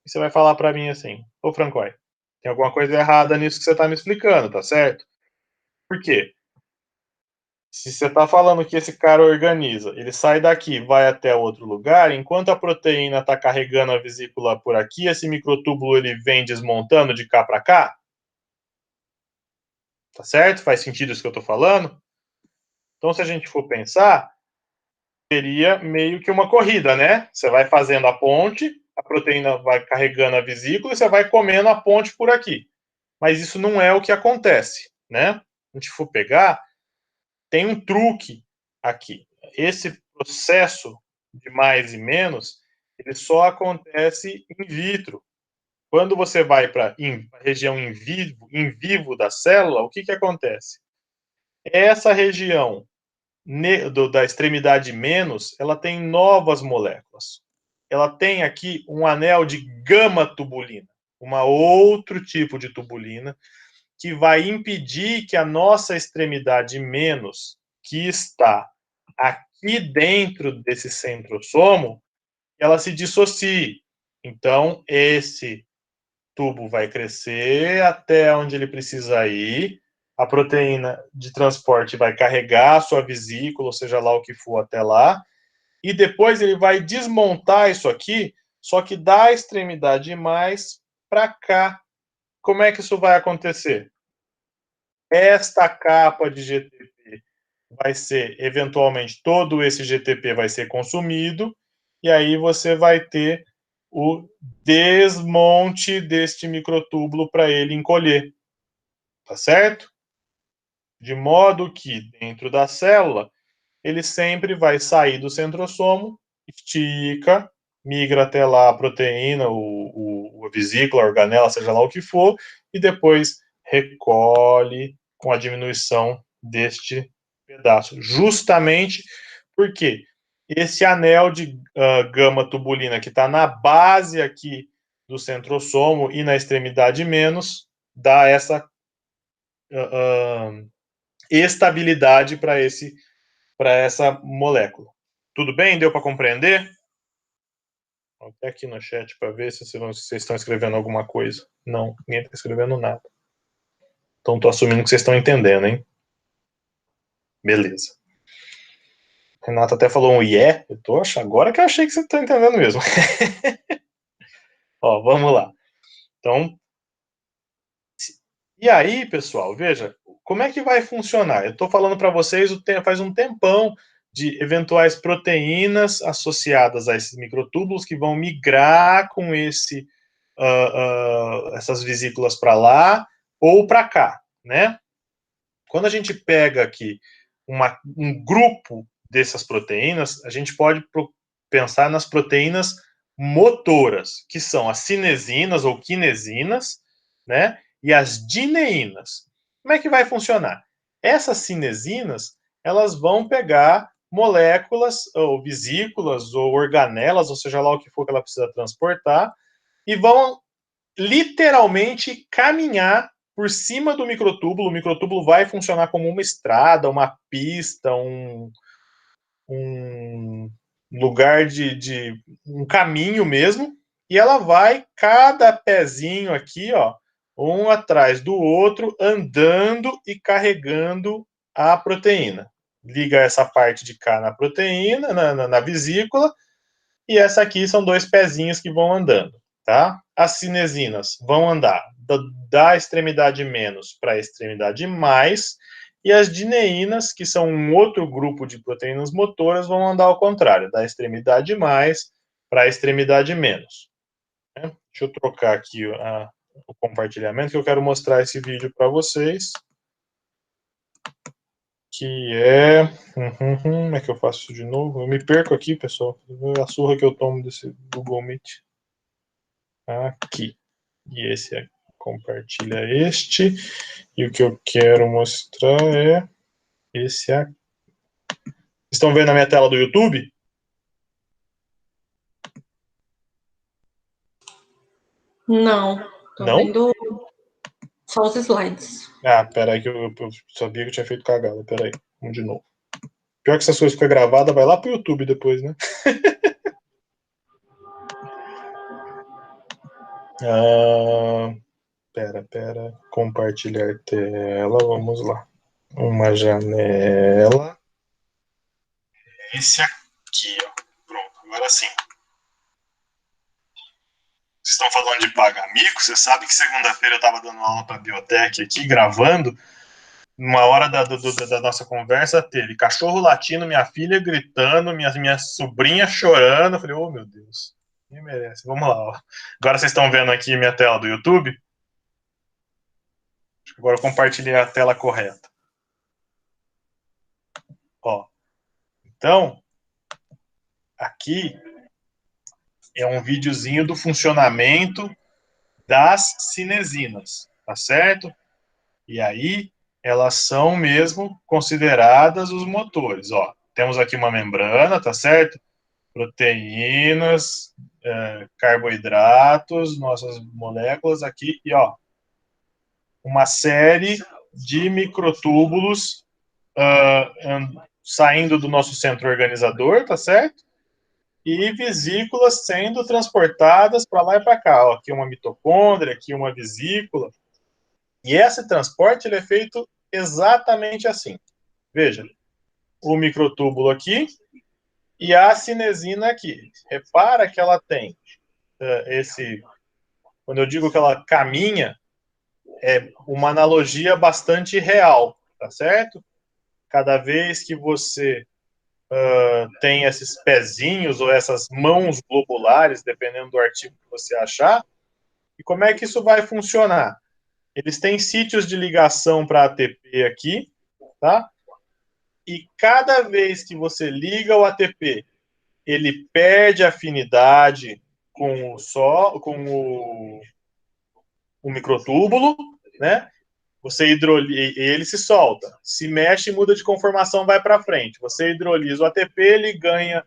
E você vai falar para mim assim, ô Francoy, tem alguma coisa errada nisso que você está me explicando, tá certo? Por quê? Se você está falando que esse cara organiza, ele sai daqui, vai até outro lugar, enquanto a proteína está carregando a vesícula por aqui, esse microtúbulo ele vem desmontando de cá para cá? Tá certo? Faz sentido isso que eu estou falando? Então, se a gente for pensar, seria meio que uma corrida, né? Você vai fazendo a ponte, a proteína vai carregando a vesícula e você vai comendo a ponte por aqui. Mas isso não é o que acontece, né? Se a gente for pegar, tem um truque aqui. Esse processo de mais e menos, ele só acontece in vitro. Quando você vai para a região in vivo da célula, o que, que acontece? Essa região da extremidade menos, ela tem novas moléculas. Ela tem aqui um anel de gama-tubulina, outro tipo de tubulina, que vai impedir que a nossa extremidade menos, que está aqui dentro desse centrosomo, ela se dissocie. Então, esse tubo vai crescer até onde ele precisa ir, a proteína de transporte vai carregar a sua vesícula, ou seja lá o que for até lá, e depois ele vai desmontar isso aqui, só que da extremidade mais para cá. Como é que isso vai acontecer? Esta capa de GTP vai ser, eventualmente, todo esse GTP vai ser consumido, e aí você vai ter o desmonte deste microtúbulo para ele encolher. Tá certo? De modo que, dentro da célula, ele sempre vai sair do centrosomo, estica, migra até lá a proteína, a vesícula, a organela, seja lá o que for, e depois recolhe com a diminuição deste pedaço. Justamente porque esse anel de gama-tubulina que está na base aqui do centrosomo e na extremidade menos, dá essa estabilidade para essa molécula. Tudo bem? Deu para compreender? Até aqui no chat para ver se vocês estão escrevendo alguma coisa. Não, ninguém está escrevendo nada. Então estou assumindo que vocês estão entendendo, hein? Beleza. Renata até falou um yeah. Agora que eu achei que você está entendendo mesmo. Ó, vamos lá. Então, e aí, pessoal, veja, como é que vai funcionar? Eu estou falando para vocês faz um tempão de eventuais proteínas associadas a esses microtúbulos que vão migrar com essas vesículas para lá ou para cá. né? Quando a gente pega aqui um grupo dessas proteínas, a gente pode pensar nas proteínas motoras, que são as cinesinas ou quinesinas, né? E as dineínas. Como é que vai funcionar? Essas cinesinas, elas vão pegar moléculas, ou vesículas, ou organelas, ou seja lá o que for que ela precisa transportar, e vão literalmente caminhar por cima do microtúbulo. O microtúbulo vai funcionar como uma estrada, uma pista, um lugar um caminho mesmo, e ela vai, cada pezinho aqui, ó, um atrás do outro, andando e carregando a proteína. Liga essa parte de cá na proteína, na vesícula, e essa aqui são dois pezinhos que vão andando, tá? As cinesinas vão andar da extremidade menos para a extremidade mais, e as dineínas, que são um outro grupo de proteínas motoras, vão andar ao contrário, da extremidade mais para a extremidade menos. Deixa eu trocar aqui o compartilhamento, que eu quero mostrar esse vídeo para vocês. Que é... Como é que eu faço isso de novo? Eu me perco aqui, pessoal. A surra que eu tomo desse Google Meet. Aqui. E esse aqui. Compartilha este. E o que eu quero mostrar é esse aqui. Estão vendo a minha tela do YouTube? Não. Tô Não? vendo só os slides. Peraí, que eu sabia que eu tinha feito cagada. Peraí, vamos de novo. Pior que essas coisas ficam gravadas, vai lá pro YouTube depois, né? Pera. Compartilhar tela, vamos lá. Uma janela. Esse aqui, ó. Pronto, agora sim. Vocês estão falando de pagar mico? Você sabe que segunda-feira eu estava dando aula para a biotec aqui, gravando. Uma hora da nossa conversa teve cachorro latindo, minha filha gritando, minha sobrinha chorando. Eu falei, oh meu Deus, ninguém merece. Vamos lá, ó. Agora vocês estão vendo aqui minha tela do YouTube? Agora eu compartilhei a tela correta. Ó. Então, aqui é um videozinho do funcionamento das cinesinas, tá certo? E aí, elas são mesmo consideradas os motores, ó. Temos aqui uma membrana, tá certo? Proteínas, carboidratos, nossas moléculas aqui, e ó, uma série de microtúbulos saindo do nosso centro organizador, tá certo? E vesículas sendo transportadas para lá e para cá. Ó, aqui uma mitocôndria, aqui uma vesícula. E esse transporte ele é feito exatamente assim. Veja, o microtúbulo aqui e a cinesina aqui. Repara que ela tem quando eu digo que ela caminha, é uma analogia bastante real, tá certo? Cada vez que você tem esses pezinhos ou essas mãos globulares, dependendo do artigo que você achar, e como é que isso vai funcionar? Eles têm sítios de ligação para ATP aqui, tá? E cada vez que você liga o ATP, ele perde afinidade com o microtúbulo, né? Você hidrolisa, ele se solta. Se mexe, muda de conformação, vai para frente. Você hidrolisa o ATP, ele ganha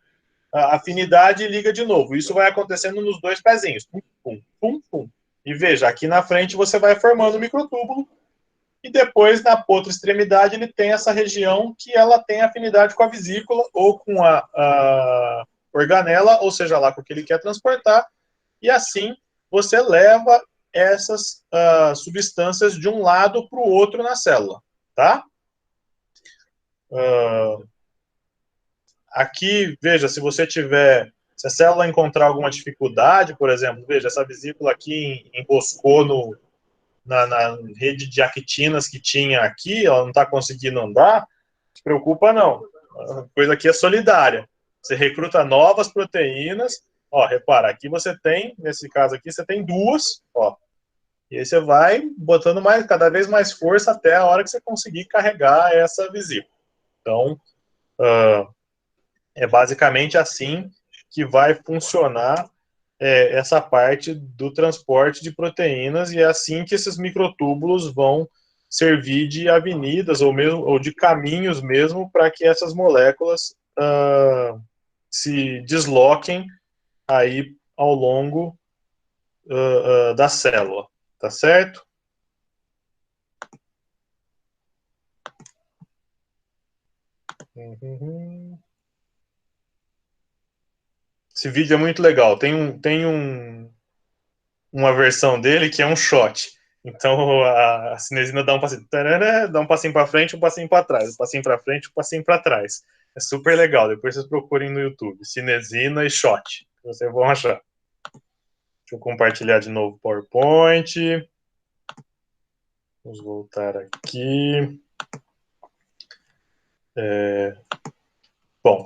a afinidade e liga de novo. Isso vai acontecendo nos dois pezinhos. Pum, pum, pum, pum. E veja, aqui na frente você vai formando o microtúbulo e depois, na outra extremidade, ele tem essa região que ela tem afinidade com a vesícula ou com a organela, ou seja lá com o que ele quer transportar, e assim você leva essas substâncias de um lado para o outro na célula, tá? Aqui, veja, se a célula encontrar alguma dificuldade, por exemplo, veja, essa vesícula aqui emboscou na rede de actinas que tinha aqui, ela não está conseguindo andar, não se preocupa não, a coisa aqui é solidária. Você recruta novas proteínas, ó, repara, aqui você tem, nesse caso aqui, você tem duas, ó, E aí você vai botando cada vez mais força até a hora que você conseguir carregar essa vesícula. Então, é basicamente assim que vai funcionar essa parte do transporte de proteínas, e é assim que esses microtúbulos vão servir de avenidas ou de caminhos mesmo para que essas moléculas se desloquem aí ao longo da célula, tá certo? Esse vídeo é muito legal. Tem uma versão dele que é um shot. Então a cinesina dá um passinho, dá um passinho para frente, um passinho para trás, um passinho para frente, um passinho para trás. É super legal. Depois vocês procurem no YouTube, cinesina e shot. Vocês vão achar. Deixa eu compartilhar de novo o PowerPoint. Vamos voltar aqui. Bom.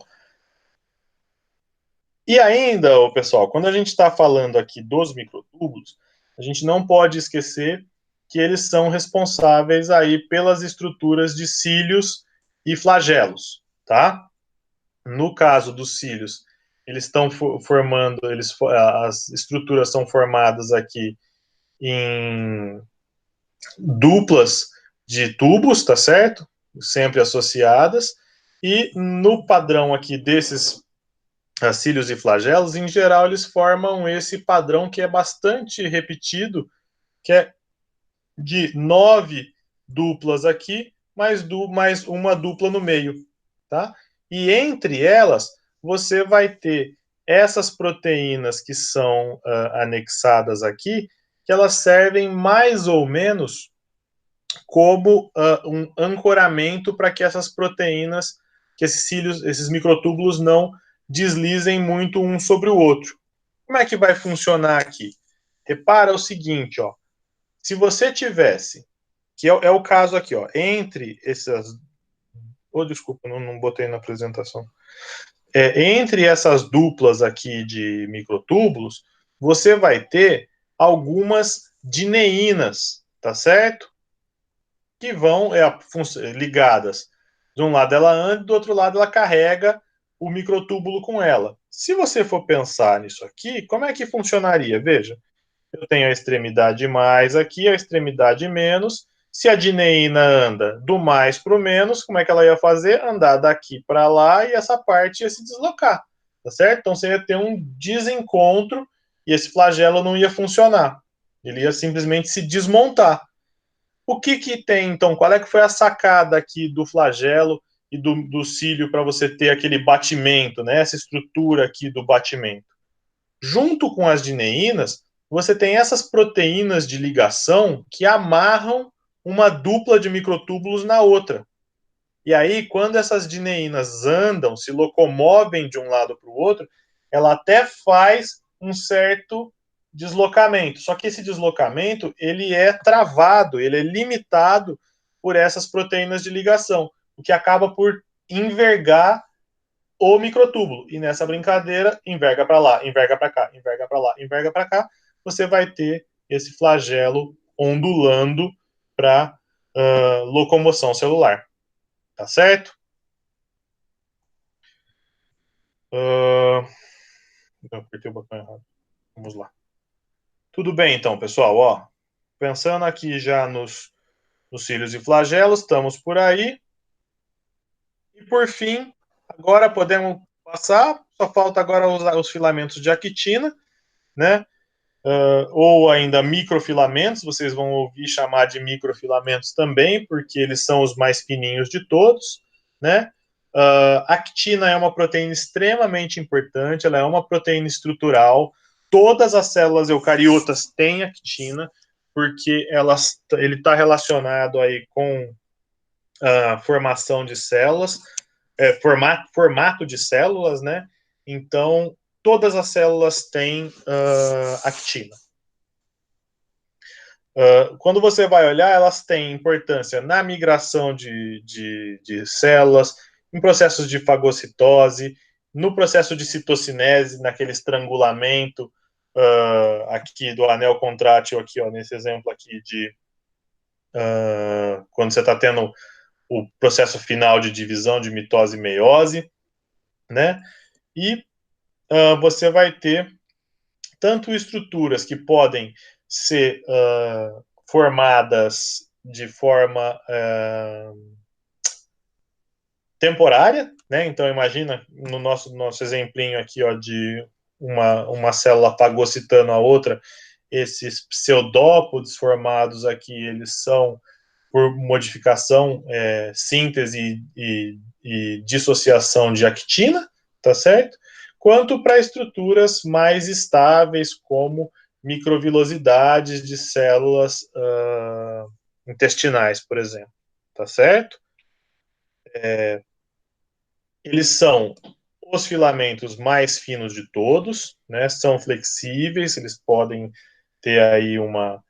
E ainda, pessoal, quando a gente está falando aqui dos microtúbulos, a gente não pode esquecer que eles são responsáveis aí pelas estruturas de cílios e flagelos, tá? No caso dos cílios, eles estão formando, as estruturas são formadas aqui em duplas de tubos, tá certo? Sempre associadas. E no padrão aqui desses cílios e flagelos, em geral, eles formam esse padrão que é bastante repetido, que é de 9 duplas aqui, mais uma dupla no meio, tá? E entre elas, você vai ter essas proteínas que são anexadas aqui, que elas servem mais ou menos como um ancoramento para que essas proteínas, que esses cílios, esses microtúbulos não deslizem muito um sobre o outro. Como é que vai funcionar aqui? Repara o seguinte, ó. Se você tivesse, que é o caso aqui, ó, entre essas... desculpa, não botei na apresentação. Entre essas duplas aqui de microtúbulos, você vai ter algumas dineínas, tá certo? Que vão ligadas. De um lado ela anda, do outro lado ela carrega o microtúbulo com ela. Se você for pensar nisso aqui, como é que funcionaria? Veja, eu tenho a extremidade mais aqui, a extremidade menos. Se a dineína anda do mais para o menos, como é que ela ia fazer? Andar daqui para lá e essa parte ia se deslocar, tá certo? Então você ia ter um desencontro e esse flagelo não ia funcionar. Ele ia simplesmente se desmontar. O que tem, então? Qual é que foi a sacada aqui do flagelo e do cílio para você ter aquele batimento, né? Essa estrutura aqui do batimento? Junto com as dineínas, você tem essas proteínas de ligação que amarram uma dupla de microtúbulos na outra. E aí, quando essas dineínas andam, se locomovem de um lado para o outro, ela até faz um certo deslocamento. Só que esse deslocamento, ele é travado, ele é limitado por essas proteínas de ligação, o que acaba por envergar o microtúbulo. E nessa brincadeira, enverga para lá, enverga para cá, enverga para lá, enverga para cá, você vai ter esse flagelo ondulando para locomoção celular. Tá certo? Eu apertei o botão errado. Vamos lá. Tudo bem, então, pessoal. Ó, pensando aqui já nos cílios e flagelos, estamos por aí. E por fim, agora podemos passar. Só falta agora os filamentos de actina, né? Ou ainda microfilamentos, vocês vão ouvir chamar de microfilamentos também, porque eles são os mais fininhos de todos, né? Actina é uma proteína extremamente importante, ela é uma proteína estrutural. Todas as células eucariotas têm actina, porque ele está relacionado aí com a formação de células, formato de células, né? Então, todas as células têm actina. Quando você vai olhar, elas têm importância na migração de células, em processos de fagocitose, no processo de citocinese, naquele estrangulamento aqui do anel contrátil, aqui, ó, nesse exemplo aqui de quando você está tendo o processo final de divisão de mitose e meiose, né? E você vai ter tanto estruturas que podem ser formadas de forma temporária, né? Então imagina no nosso exemplinho aqui, ó, de uma célula fagocitando a outra, esses pseudópodes formados aqui, eles são por modificação, síntese e dissociação de actina, tá certo? Quanto para estruturas mais estáveis, como microvilosidades de células intestinais, por exemplo, tá certo? Eles são os filamentos mais finos de todos, né? São flexíveis, eles podem ter aí uma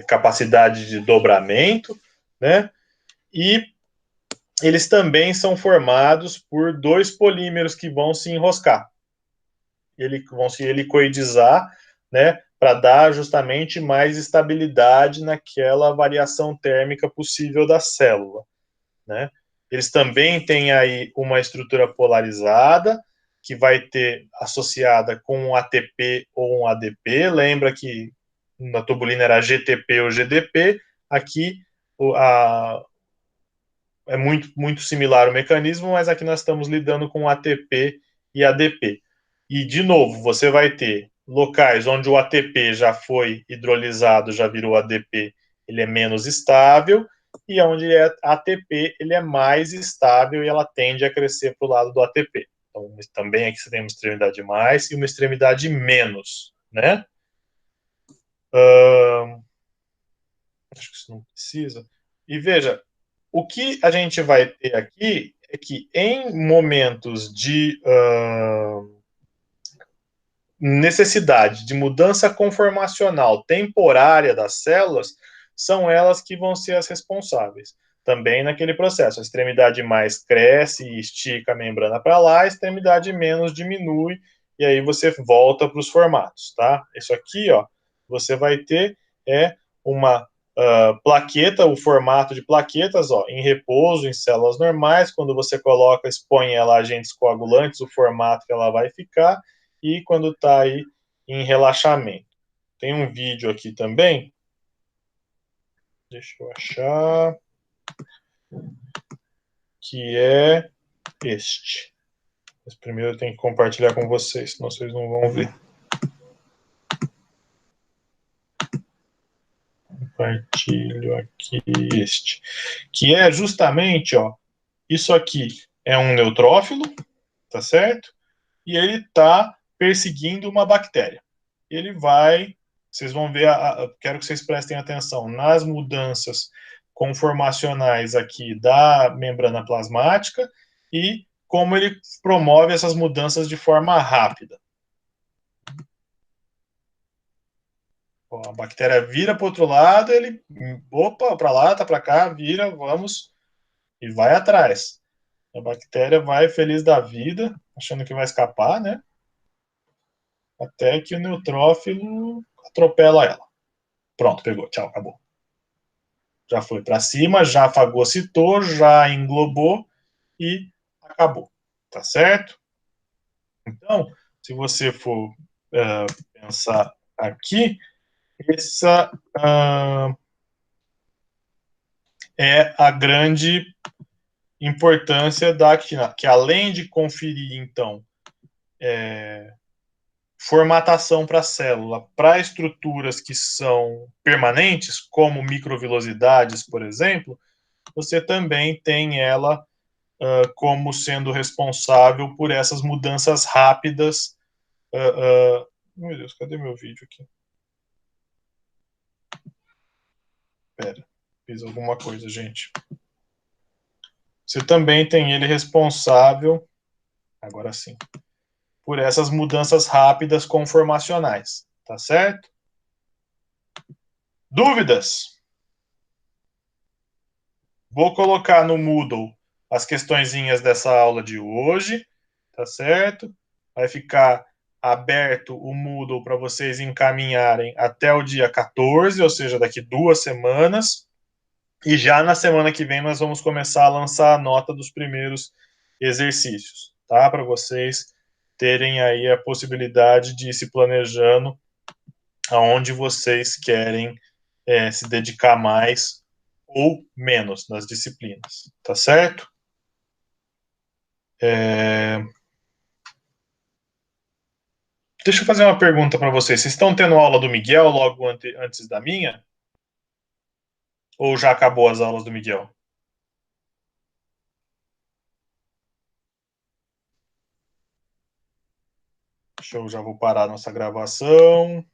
capacidade de dobramento, né? E eles também são formados por dois polímeros que vão se enroscar. Vão se helicoidizar, né? Para dar justamente mais estabilidade naquela variação térmica possível da célula, né? Eles também têm aí uma estrutura polarizada, que vai ter associada com um ATP ou um ADP. Lembra que na tubulina era GTP ou GDP. Aqui é muito similar o mecanismo, mas aqui nós estamos lidando com ATP e ADP. E, de novo, você vai ter locais onde o ATP já foi hidrolisado, já virou ADP, ele é menos estável, e onde é ATP, ele é mais estável e ela tende a crescer para o lado do ATP. Então, também aqui você tem uma extremidade mais e uma extremidade menos, né? Acho que isso não precisa. E veja, o que a gente vai ter aqui é que em momentos de necessidade de mudança conformacional temporária das células, são elas que vão ser as responsáveis. Também naquele processo, a extremidade mais cresce e estica a membrana para lá, a extremidade menos diminui, e aí você volta para os formatos, tá? Isso aqui, ó, você vai ter uma plaqueta, o formato de plaquetas, ó, em repouso, em células normais, quando você coloca, expõe ela a agentes coagulantes, o formato que ela vai ficar, e quando está aí em relaxamento. Tem um vídeo aqui também, deixa eu achar, que é este. Mas primeiro eu tenho que compartilhar com vocês, senão vocês não vão ver. Compartilho aqui este. Que é justamente, ó, isso aqui é um neutrófilo, tá certo? E ele está perseguindo uma bactéria. Ele vai, vocês vão ver, quero que vocês prestem atenção nas mudanças conformacionais aqui da membrana plasmática e como ele promove essas mudanças de forma rápida. Ó, a bactéria vira para o outro lado, ele, opa, para lá, tá para cá, vira, vamos, e vai atrás. A bactéria vai feliz da vida, achando que vai escapar, né? Até que o neutrófilo atropela ela. Pronto, pegou, tchau, acabou. Já foi para cima, já fagocitou, já englobou e acabou, tá certo? Então, se você for pensar aqui, essa é a grande importância da actina, que além de conferir, então, formatação para a célula, para estruturas que são permanentes, como microvilosidades, por exemplo, você também tem ela como sendo responsável por essas mudanças rápidas. Meu Deus, cadê meu vídeo aqui? Pera, fiz alguma coisa, gente. Você também tem ele responsável, agora sim, por essas mudanças rápidas conformacionais, tá certo? Dúvidas? Vou colocar no Moodle as questõezinhas dessa aula de hoje, tá certo? Vai ficar aberto o Moodle para vocês encaminharem até o dia 14, ou seja, daqui 2 semanas. E já na semana que vem nós vamos começar a lançar a nota dos primeiros exercícios, tá? Para vocês terem aí a possibilidade de ir se planejando aonde vocês querem se dedicar mais ou menos nas disciplinas, tá certo? Deixa eu fazer uma pergunta para vocês. Vocês estão tendo aula do Miguel logo antes da minha? Ou já acabou as aulas do Miguel? Deixa eu já vou parar nossa gravação.